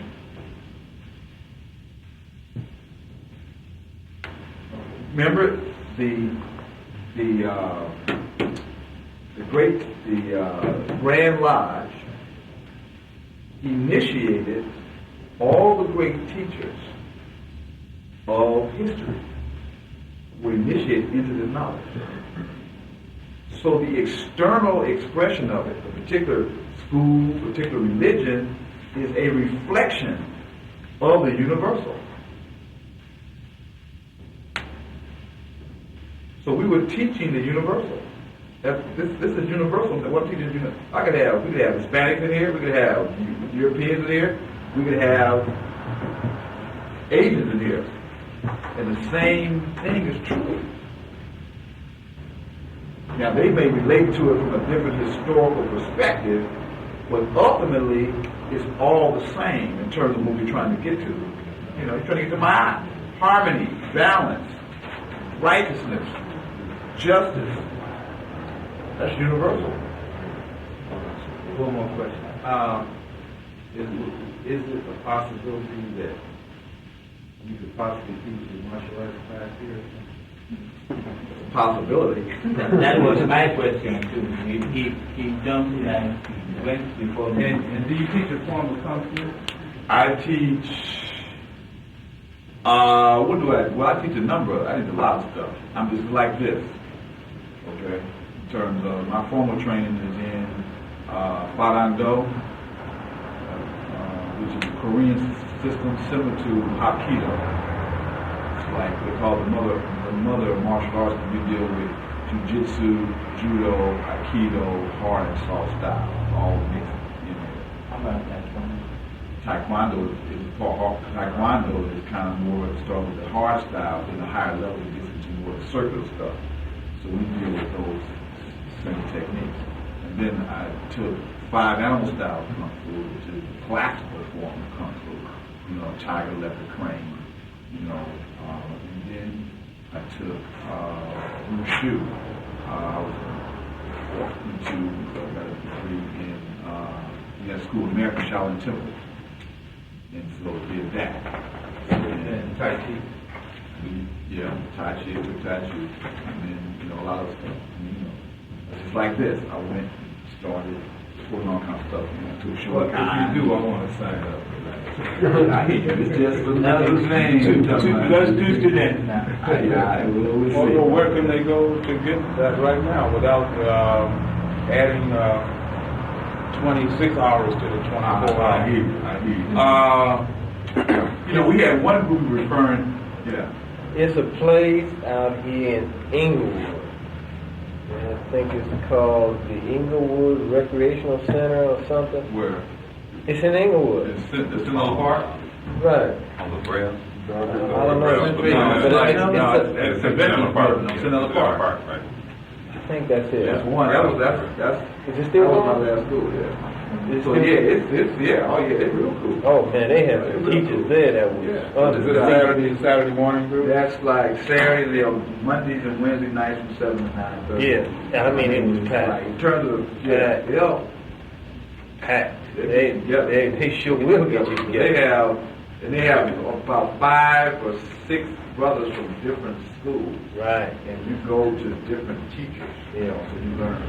Remember the Grand Lodge initiated all the great teachers of history. were initiated into this knowledge. So the external expression of it, a particular school, particular religion, is a reflection of the universal. So we were teaching the universal. This is universal. What I'm teaching is universal. We could have Hispanics in here, we could have Europeans in here, we could have Asians in here. And the same thing is true. Now they may relate to it from a different historical perspective, but ultimately it's all the same in terms of what we're trying to get to. You know, you're trying to get to mind, harmony, balance, righteousness, justice. That's universal. One more question. Is it a possibility that you could possibly teach a martial arts class here? Possibility. That was my question too. He jumped in and went before me. And do you teach a form of Kung Fu? I teach, what do I, well I teach a number, I teach a lot of stuff. I'm just like this, okay? In terms of, my formal training is in Farando, which is a Korean system similar to Hapkido. It's like, they call the mother of martial arts, and we deal with Jiu-Jitsu, Judo, Aikido, hard and soft style, all mixed in there. How about that one? Taekwondo is kind of more start with the hard style, then the higher level it gets into more the circular stuff. So we deal with those same techniques. And then I took 5 animal style Kung Fu, which is the classical form of Kung Fu. You know, tiger, leopard, crane. You know, and then I took Wushu. I was into got a degree in school, American Shaolin Temple. And so did that. And Tai Chi? Yeah, Tai Chi, took Tai Chi. And then, you know, a lot of stuff. And, you know, it's just like this. I went, started putting all kinds of stuff. You know, took short. If you do, I want to sign up for that. I hear you. It's just another thing. Those 2 students now. Where can they go to get that right now without adding 26 hours to the 24 hours? I hear you. You know, we had one group referring, It's a place out here in Inglewood. And I think it's called the Inglewood Recreational Center or something. where It's in Inglewood. it's in the park. Right. On the ground. I don't know. It's a veteran park. It's another park. Right. I think that's it. That's one. That's Is it still that was my going? last school. Yeah. It's So still- they're real cool. Oh man, they have some teachers there that was Yeah. Is it unbelievable. Saturday morning group? That's like Saturday, Mondays and Wednesday nights from 7 to 9:30. Yeah, I mean it was Like, packed. in terms of Packed. They sure will get you they have about 5 or 6 brothers from different schools, Right. and you go to different teachers. You know, so you learn.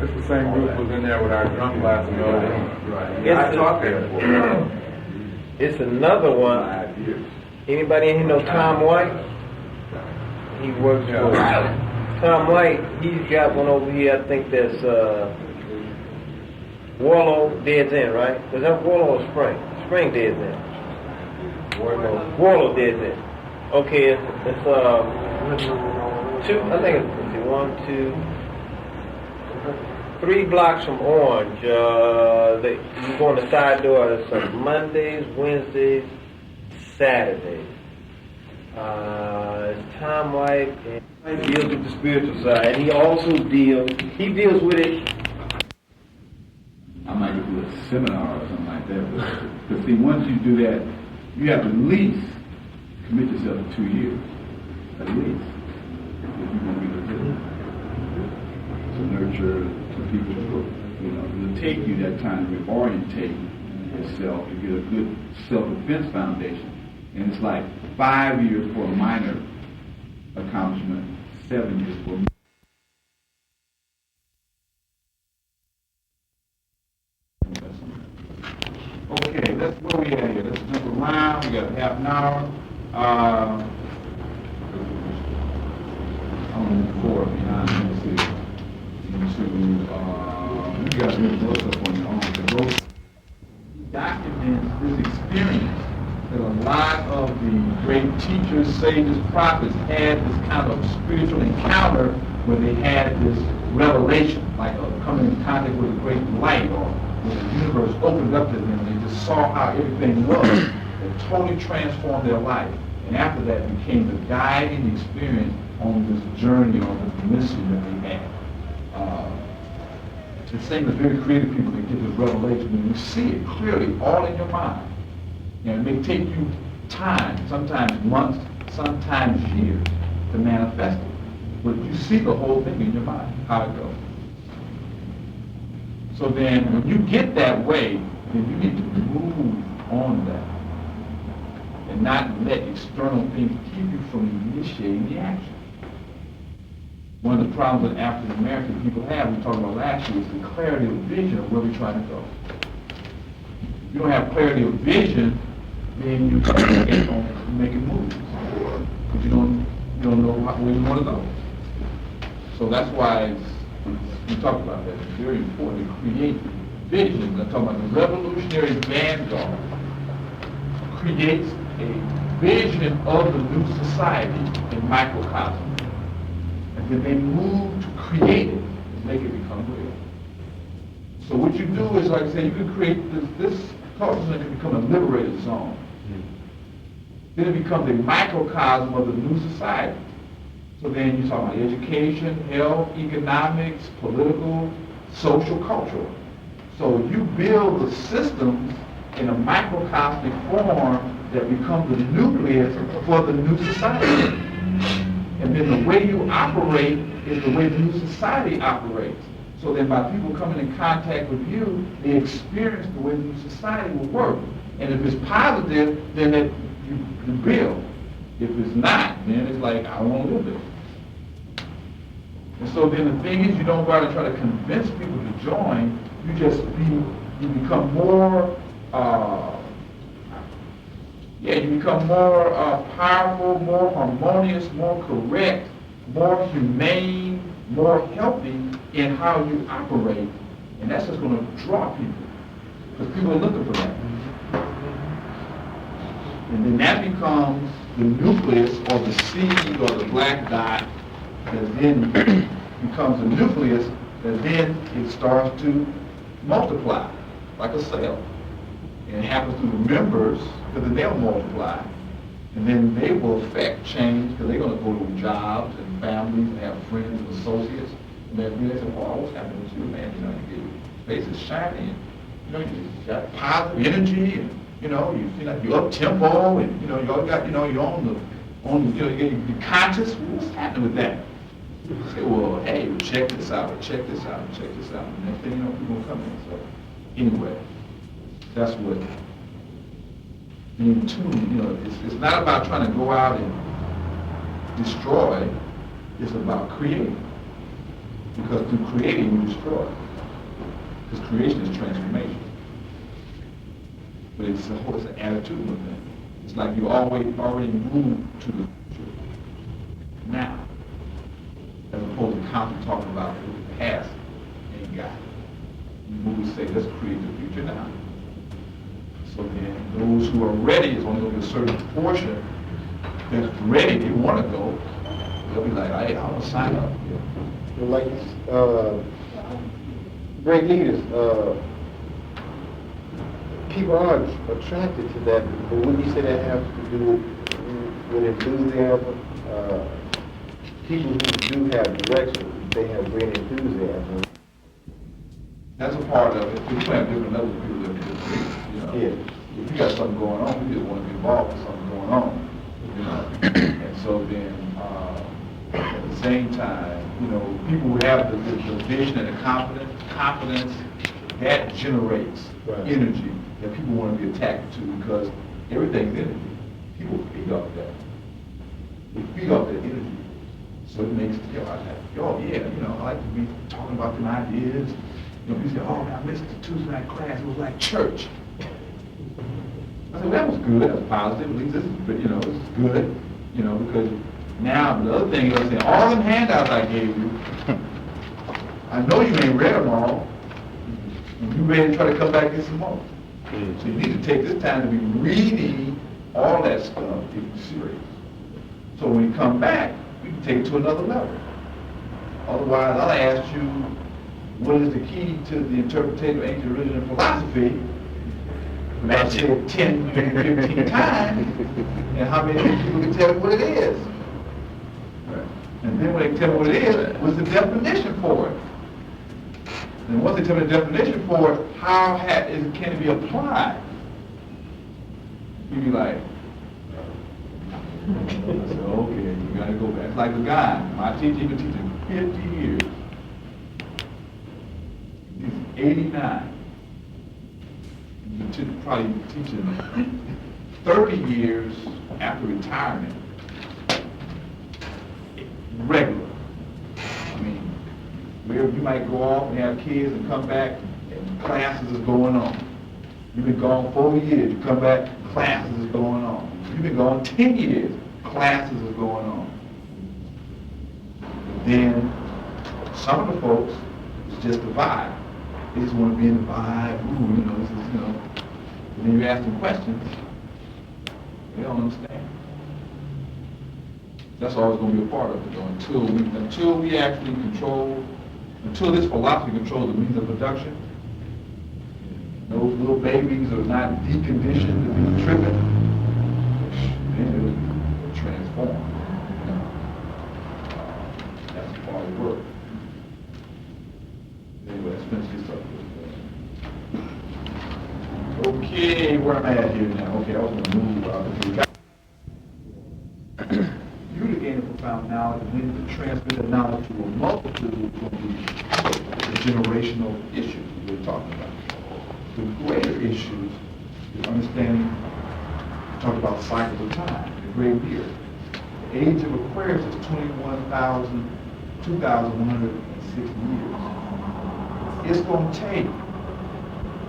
It's the same group was in there with our drum class in the other room. Right. Yes, I sir. taught there for It's another one. 5 years. Anybody in here know Tom White? He works for Tom White. He's got one over here. I think that's Warlow Dead's End, right? Was that Warlow or Spring? Spring Dead's End. Warlow Dead's End. Okay, it's 2. I think it's 1, 2, 3 blocks from Orange. You go on the side door. It's Mondays, Wednesdays, Saturdays. It's Tom White, and he deals with the spiritual side. And he also deals with it. I might do a seminar or something like that. Because see, once you do that, you have to at least commit yourself to 2 years, at least, if you're going to be legitimate. To nurture the people, it'll take you that time to reorientate yourself to get a good self-defense foundation. And it's like 5 years for a minor accomplishment, 7 years for a Okay, where we at here? Let's jump around. We got half an hour. on the floor behind you guys can look up on your own. The book documents this experience that a lot of the great teachers, sages, prophets had this kind of spiritual encounter where they had this revelation, like coming in contact with a great light, or when the universe opened up to them. They just saw how everything was. It totally transformed their life. And after that became the guiding experience on this journey, on this mission that they had. The same as very creative people that get this revelation, and you see it clearly all in your mind. You know, it may take you time, sometimes months, sometimes years to manifest it. But you see the whole thing in your mind, how it goes. So then when you get that way, then you need to move on that and not let external things keep you from initiating the action. One of the problems that African American people have, we talked about last year, is the clarity of vision of where we're trying to go. If you don't have clarity of vision, then you can't make moves. Because you don't know where you want to go. So that's why we talk about that. It's very important to create vision. I'm talking about the revolutionary vanguard creates a vision of the new society in microcosm. And then they move to create it and make it become real. So what you do is, like I said, you can create this culture can become a liberated zone. Then it becomes a microcosm of the new society. So then you talk about education, health, economics, political, social, cultural. So you build the systems in a microcosmic form that becomes the nucleus for the new society. And then the way you operate is the way the new society operates. So then by people coming in contact with you, they experience the way the new society will work. And if it's positive, then you build. If it's not, then it's like, I don't want to live there. And so then the thing is, you don't go out and try to convince people to join. You become more, you become more powerful, more harmonious, more correct, more humane, more healthy in how you operate. And that's just going to draw people. Because people are looking for that. And then that becomes the nucleus or the seed or the black dot that then becomes a nucleus that then it starts to multiply like a cell. And it happens to the members because then they'll multiply. And then they will affect change because they're going to go to jobs and families and have friends and associates. And then they say, oh, what's happening with you, man? You know, your face is shiny and, you got positive energy and, you feel like you're up tempo and, you always got, you're you're conscious. What's happening with that? You say, well, hey, check this out, check this out, check this out. And next thing you know, people will come in. So anyway, that's what being tuned, it's not about trying to go out and destroy, it's about creating. Because through creating, you destroy. Because creation is transformation. But it's an attitudinal thing. It's like you already moved to the future now, as opposed to constantly talking about the past ain't got it. You move and say, let's create the future now. So then those who are ready is only going to be a certain portion that's ready, they want to go. They'll be like, hey, I want to sign up. Like great leaders, people are attracted to that, but wouldn't you say that has to do with enthusiasm? People who do have direction, they have great enthusiasm. That's a part of it. We have different levels of people that do this. Yeah. If you got something going on, we just want to be involved with something going on. And so then, at the same time, people who have the vision and the confidence, that generates energy that people want to be attached to because everything's energy. People feed off that. They feed off that energy. So it makes, I like to be talking about them ideas. People say, oh, I missed the Tuesday night class. It was like church. I said, well, that was good. That was positive. At least this is, this is good. Because Now, the other thing is, I say, all them handouts I gave you, I know you ain't read them all. You ready to try to come back and get some more. So you need to take this time to be reading all that stuff if you're serious. So when you come back, we can take it to another level. Otherwise, I'll ask you, what is the key to the interpretation of ancient religion and philosophy? Match it 10, 15 times, and how many people can tell me what it is? And then when they tell me what it is, what's the definition for it? And once they tell me the definition for it, how can it be applied? You'd be like, I said, okay, you gotta go back. It's like a guy, my teacher, been teaching 50 years. He's 89. He's been probably teaching 30 years after retirement. Regular. I mean, where you might go off and have kids and come back and classes is going on. You've been gone 4 years, you come back, classes is going on. You've been gone 10 years, classes is going on. Then some of the folks, it's just the vibe. They just want to be in the vibe, this is, And then you ask them questions, they don't understand. That's always going to be a part of it, though, until we actually until this philosophy controls the means of production. Those little babies are not deconditioned to be tripping. Then it'll transform. That's part of the work. Anyway, let's finish this up. Okay, where am I at here now? Okay, I was going to move. You to gain a profound knowledge and then to transmit the knowledge to a multitude of the generational issues we're talking about. The greater issues, the understanding, talk about cycles of time, the great year. The age of Aquarius is 2,106 years. It's going to take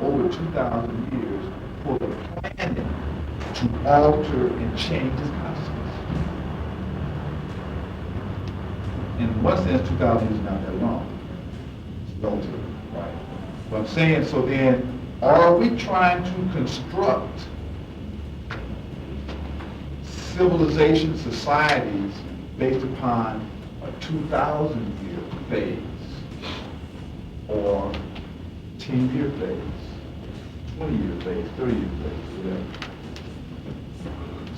over 2,000 years for the planet to alter and change its consciousness. In one sense, 2,000 years is not that long. It's relative, right? But I'm saying, so then, are we trying to construct civilization, societies based upon a 2,000-year phase or 10-year phase, 20-year phase, 30-year phase, whatever?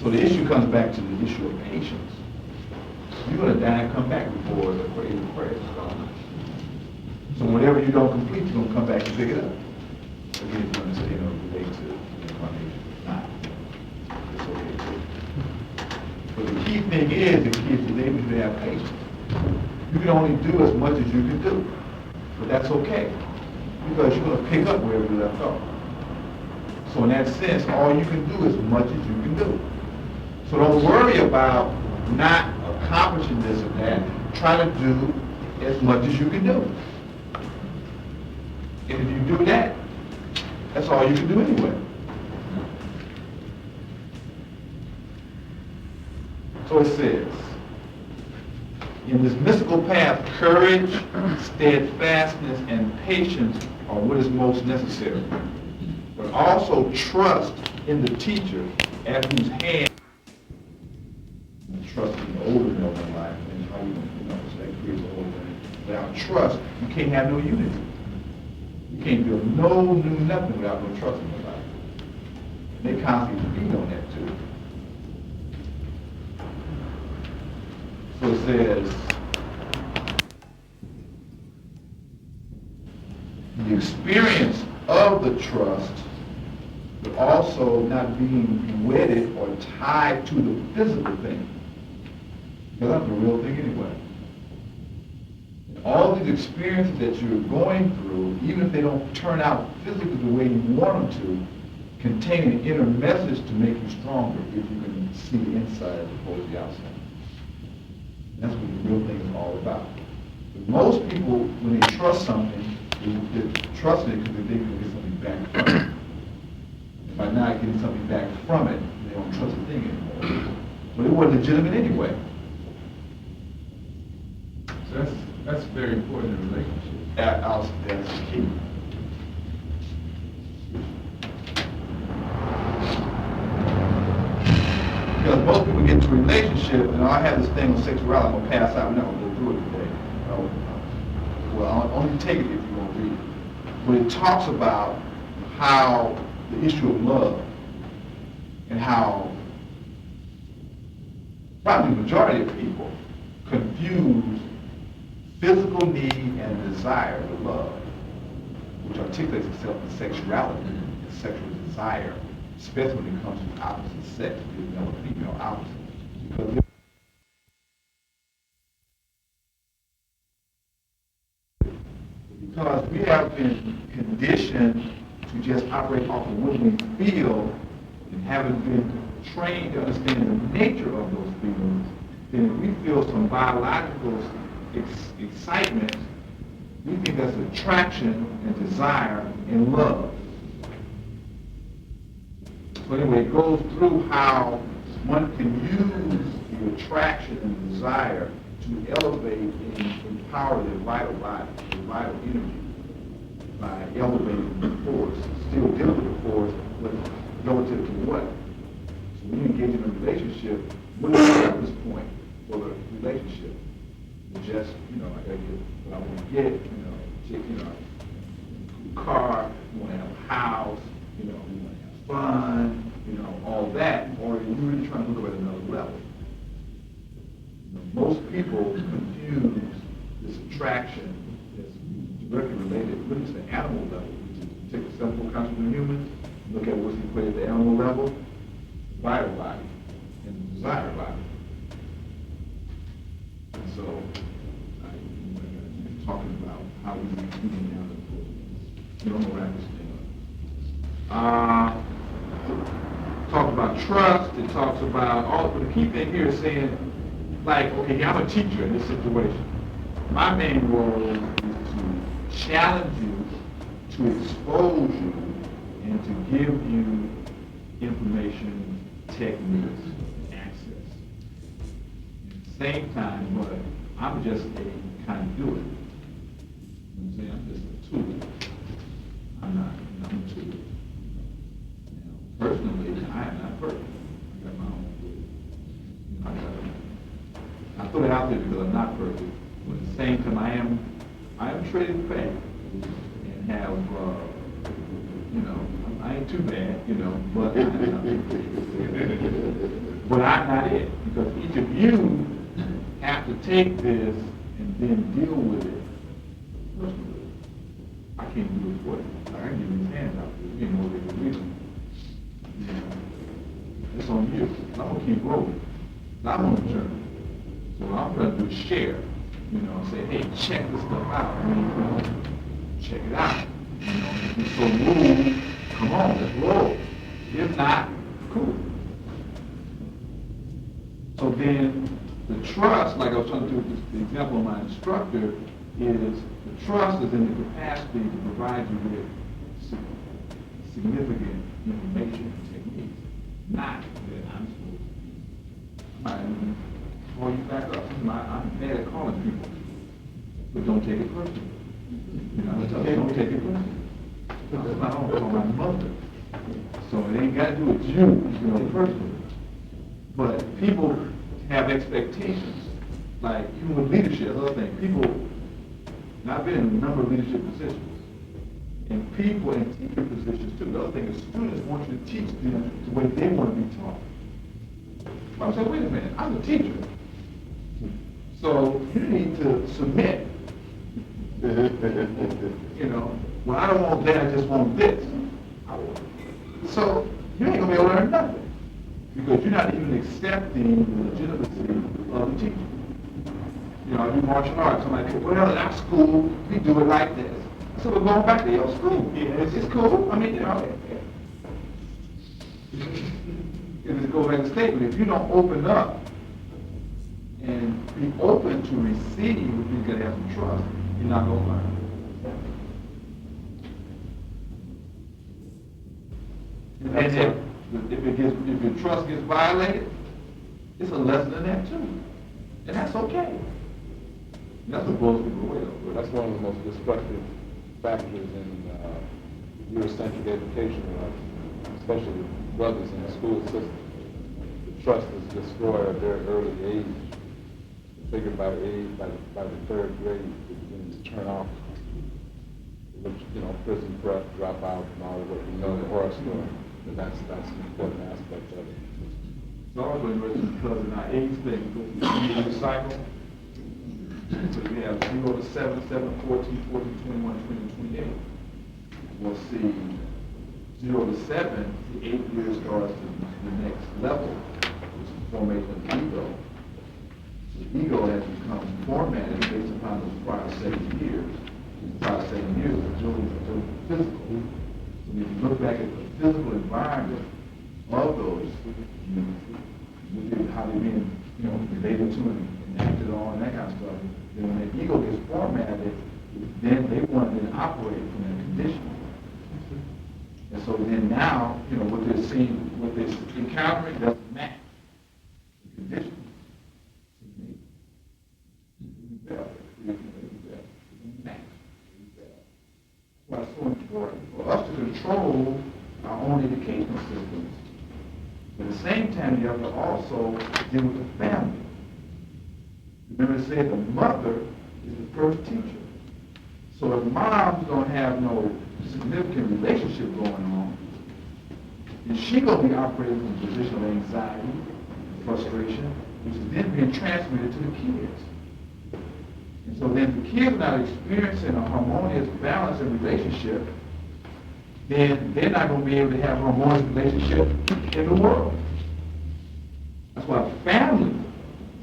So the issue comes back to the issue of patience. You're going to die and come back before the praise of prayer is gone. So whatever you don't complete, you're going to come back and pick it up. Again, you're going to say, relate to incarnation. Not. It's okay too. But the key thing is, the kids is able to have patience. You can only do as much as you can do. But that's okay. Because you're going to pick up wherever you left off. So in that sense, all you can do is as much as you can do. So don't worry about not accomplishing this or that. Try to do as much as you can do. And if you do that, that's all you can do anyway. So it says, in this mystical path, courage, steadfastness, and patience are what is most necessary. But also trust in the teacher at whose hand trust in the older middle in life, and how you that creates a whole thing. Without trust, you can't have no unity. You can't build no new nothing without no trust in the life. And they constantly feed on that too. So it says, the experience of the trust, but also not being wedded or tied to the physical thing. Because that's the real thing anyway. And all these experiences that you're going through, even if they don't turn out physically the way you want them to, contain an inner message to make you stronger if you can see the inside as opposed to the outside. And that's what the real thing is all about. But most people, when they trust something, they trust it because they think they'll get something back from it. And by not getting something back from it, they don't trust the thing anymore. But it wasn't legitimate anyway. very important in relationships. That's key. Because most people get into a relationship, and I have this thing on sexuality, I'm going to pass out, I'm not going to go through it today. Well, I'll only take it if you want to read it. But it talks about how the issue of love and how probably the majority of people confuse physical need and desire with love, which articulates itself in sexuality and sexual desire, especially when it comes to the opposite sex, the male or female opposite. Because we have been conditioned to just operate off of what we feel, and haven't been trained to understand the nature of those feelings, then if we feel some biological excitement, we think that's attraction and desire and love. So anyway, it goes through how one can use the attraction and desire to elevate and empower their vital body, their vital energy, by elevating the force, still dealing with the force, but relative to what? So when you engage in a relationship, what is the purpose point for the relationship? It's just, I gotta get what I want to get, a car, we want to have a house, we want to have fun, all that, or are you really trying to look at another level? Most people confuse this attraction that's directly related really to the animal level. You take the simple concept of humans, look at what's equated at the animal level, the vital body, and the desire body. And so, I'm talking about how we get down the book. You don't know wrap this thing up. Talks about trust. It talks about but the key thing here is saying, like, okay, I'm a teacher in this situation. My main role is to challenge you, to expose you, and to give you information, techniques, access. At the same time, but I'm just a conduit. I'm saying I'm just a tool. I'm a tool. Personally, I am not perfect. I got my own way. I put it out there because I'm not perfect. But at the same time, I am treated faith and have, I ain't too bad, but I'm not it. Because each of you have to take this and then deal with it personally. I can't do it for you. I can give you his hands out there. You know what they're reading. It's on you. I'm going to keep rolling. I'm on the journey. So what I'm going to do is share. Say, hey, check this stuff out. Check it out. If you're so moved, come on, let's roll. If not, cool. So then, the trust, like I was trying to do with the example of my instructor, is the trust is in the capacity to provide you with significant information and techniques, not that I'm supposed to. Call you back up. I'm bad at calling people, but don't take it personally. Don't take it personally. I don't call my mother, so it ain't got to do with you, personally. But people have expectations, like even with leadership, other thing. People, and I've been in a number of leadership positions. And people in teacher positions too. The other thing is students want you to teach them the way they want to be taught. I was like, wait a minute, I'm a teacher. So you need to submit. Well, I don't want that, I just want this. So you ain't going to be able to learn nothing. Because you're not even accepting the legitimacy of the teacher. I do martial arts. Somebody goes, well, in our school, we do it like this. So we're going back to your school. It's cool. It goes back to the statement. If you don't open up and be open to receive, you're going to have some trust. You're not going to learn. And if your trust gets violated, it's a lesson in that too. And that's okay. That's what blows people away, though. That's one of the most destructive factors in Eurocentric education, especially with brothers in the school system. The trust is destroyed at a very early age. I figure by the third grade, it begins to turn off. Which, prison prep, dropout, and all of what we know, the horror story. But that's an important aspect of it. It's also interesting because in our age thing, we go through the 3-year cycle. So we have 0 to 7, 7 to 14, 14, 21, 20, 28. We'll see 0 to 7, the 8th year starts the next level, which is the formation of the ego. So the ego has become formatted based upon those prior 7 years. These prior 7 years are doing physical. So if you look back at the physical environment of those communities, how they've been, related to and acted on, that kind of stuff, then when the ego gets formatted, then they want to operate from that condition. And so then now, what they're seeing, what they're encountering doesn't match the conditions. That's why it's so important for us to control our own educational systems. But at the same time, you have to also deal with the family. Remember, it said the mother is the first teacher. So if moms don't have no significant relationship going on, then she's going to be operating from a position of anxiety, frustration, which is then being transmitted to the kids. And so then the kids are not experiencing a harmonious balance in relationship, then they're not going to be able to have a harmonious relationship in the world. That's why family,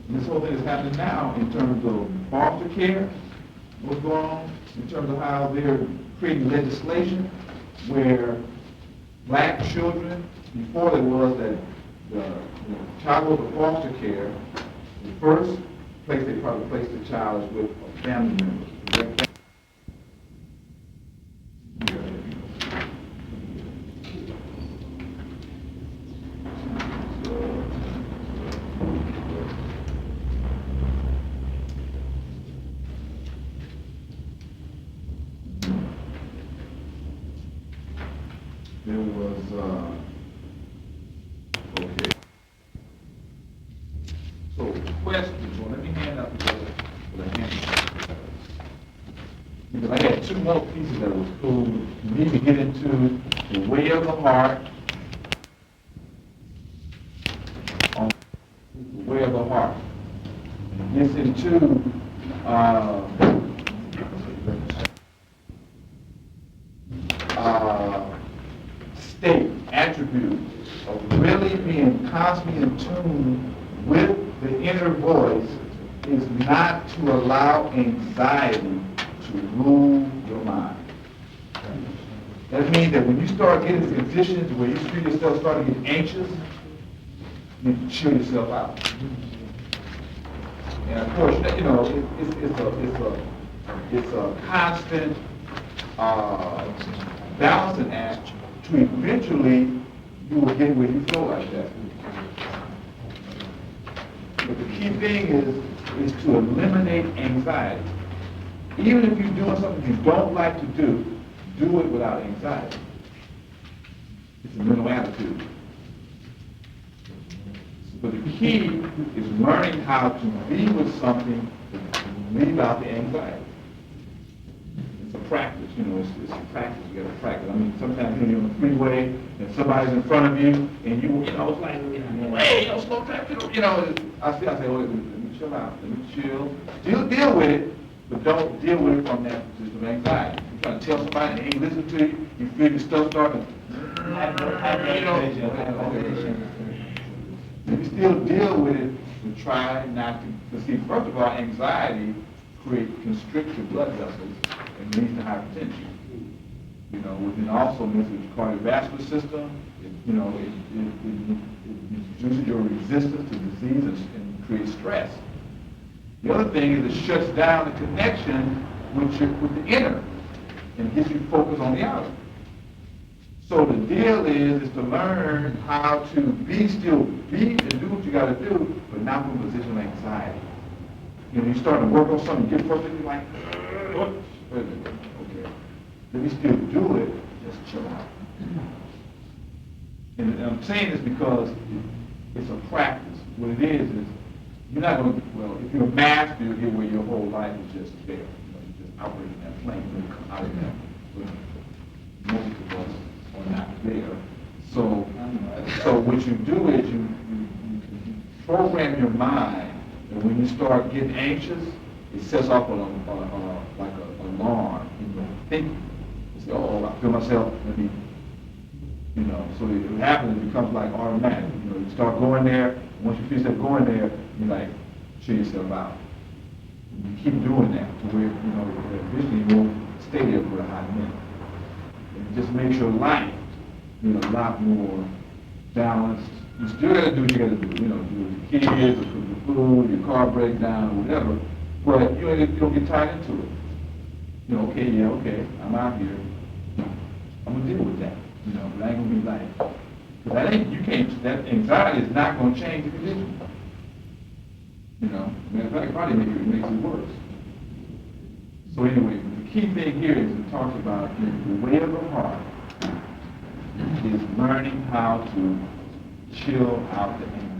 and this whole thing is happening now in terms of foster care, what's going on, in terms of how they're creating legislation where black children, before there was that the child goes to foster care, the first place they probably place the child is with a family member. There was, okay. So, questions. Well, let me hand out the hand. Because I had 2 more pieces that was cool. You need to get into the way of the heart. On the way of the heart. And it gets into, state, attribute of really being constantly in tune with the inner voice is not to allow anxiety to rule your mind. That means that when you start getting to conditions where you feel yourself starting to get anxious, you need to chill yourself out. And of course, it's a constant balancing act to eventually you will get where you feel like that. But the key thing is to eliminate anxiety. Even if you're doing something you don't like to do it without anxiety. It's a mental attitude. But the key is learning how to be with something and leave out the anxiety. It's a practice, it's a practice. You got to practice. I mean, sometimes you're on the freeway and somebody's in front of you, and it's like, hey, slow traffic. I say, let me chill out. Let me chill. Still deal with it, but don't deal with it from that position of anxiety. You're trying to tell somebody and they ain't listen to you. You feel your stuff starting. You still deal with it and try not to. But see, first of all, anxiety constricts your blood vessels and leads to hypertension. Within also messes with your cardiovascular system. It reduces your resistance to disease and creates stress. The other thing is it shuts down the connection with the inner and gets you focused on the outer. So the deal is to learn how to be and do what you got to do, but not from a position of anxiety. you start to work on something, you get frustrated, you're like, wait a minute, okay. Let me still do it, just chill out. And I'm saying this because it's a practice. What it is you're not going to, well, if you're a master, you'll get where your whole life is just there. You're just operating that plane, you come out of that. But most of us are not there. So what you do is you program your mind, and when you start getting anxious, it sets off like an alarm in your thinking. You say, oh, I feel myself, let me, so it happens, it becomes like automatic. You start going there, once you feel yourself going there, you like, chill yourself out. You keep doing that to where, eventually you won't stay there for a hot minute. It just makes your life, a lot more balanced. You still got to do what you got to do, do with your kids, or cook your food, your car breaks down, or whatever, but you don't get tied into it. Okay, I'm out here, I'm going to deal with that, but I ain't going to be like, because that anxiety is not going to change the condition. Matter of fact, it probably makes it worse. So anyway, the key thing here is it talks about the way of the heart is learning how to chill out the anxiety.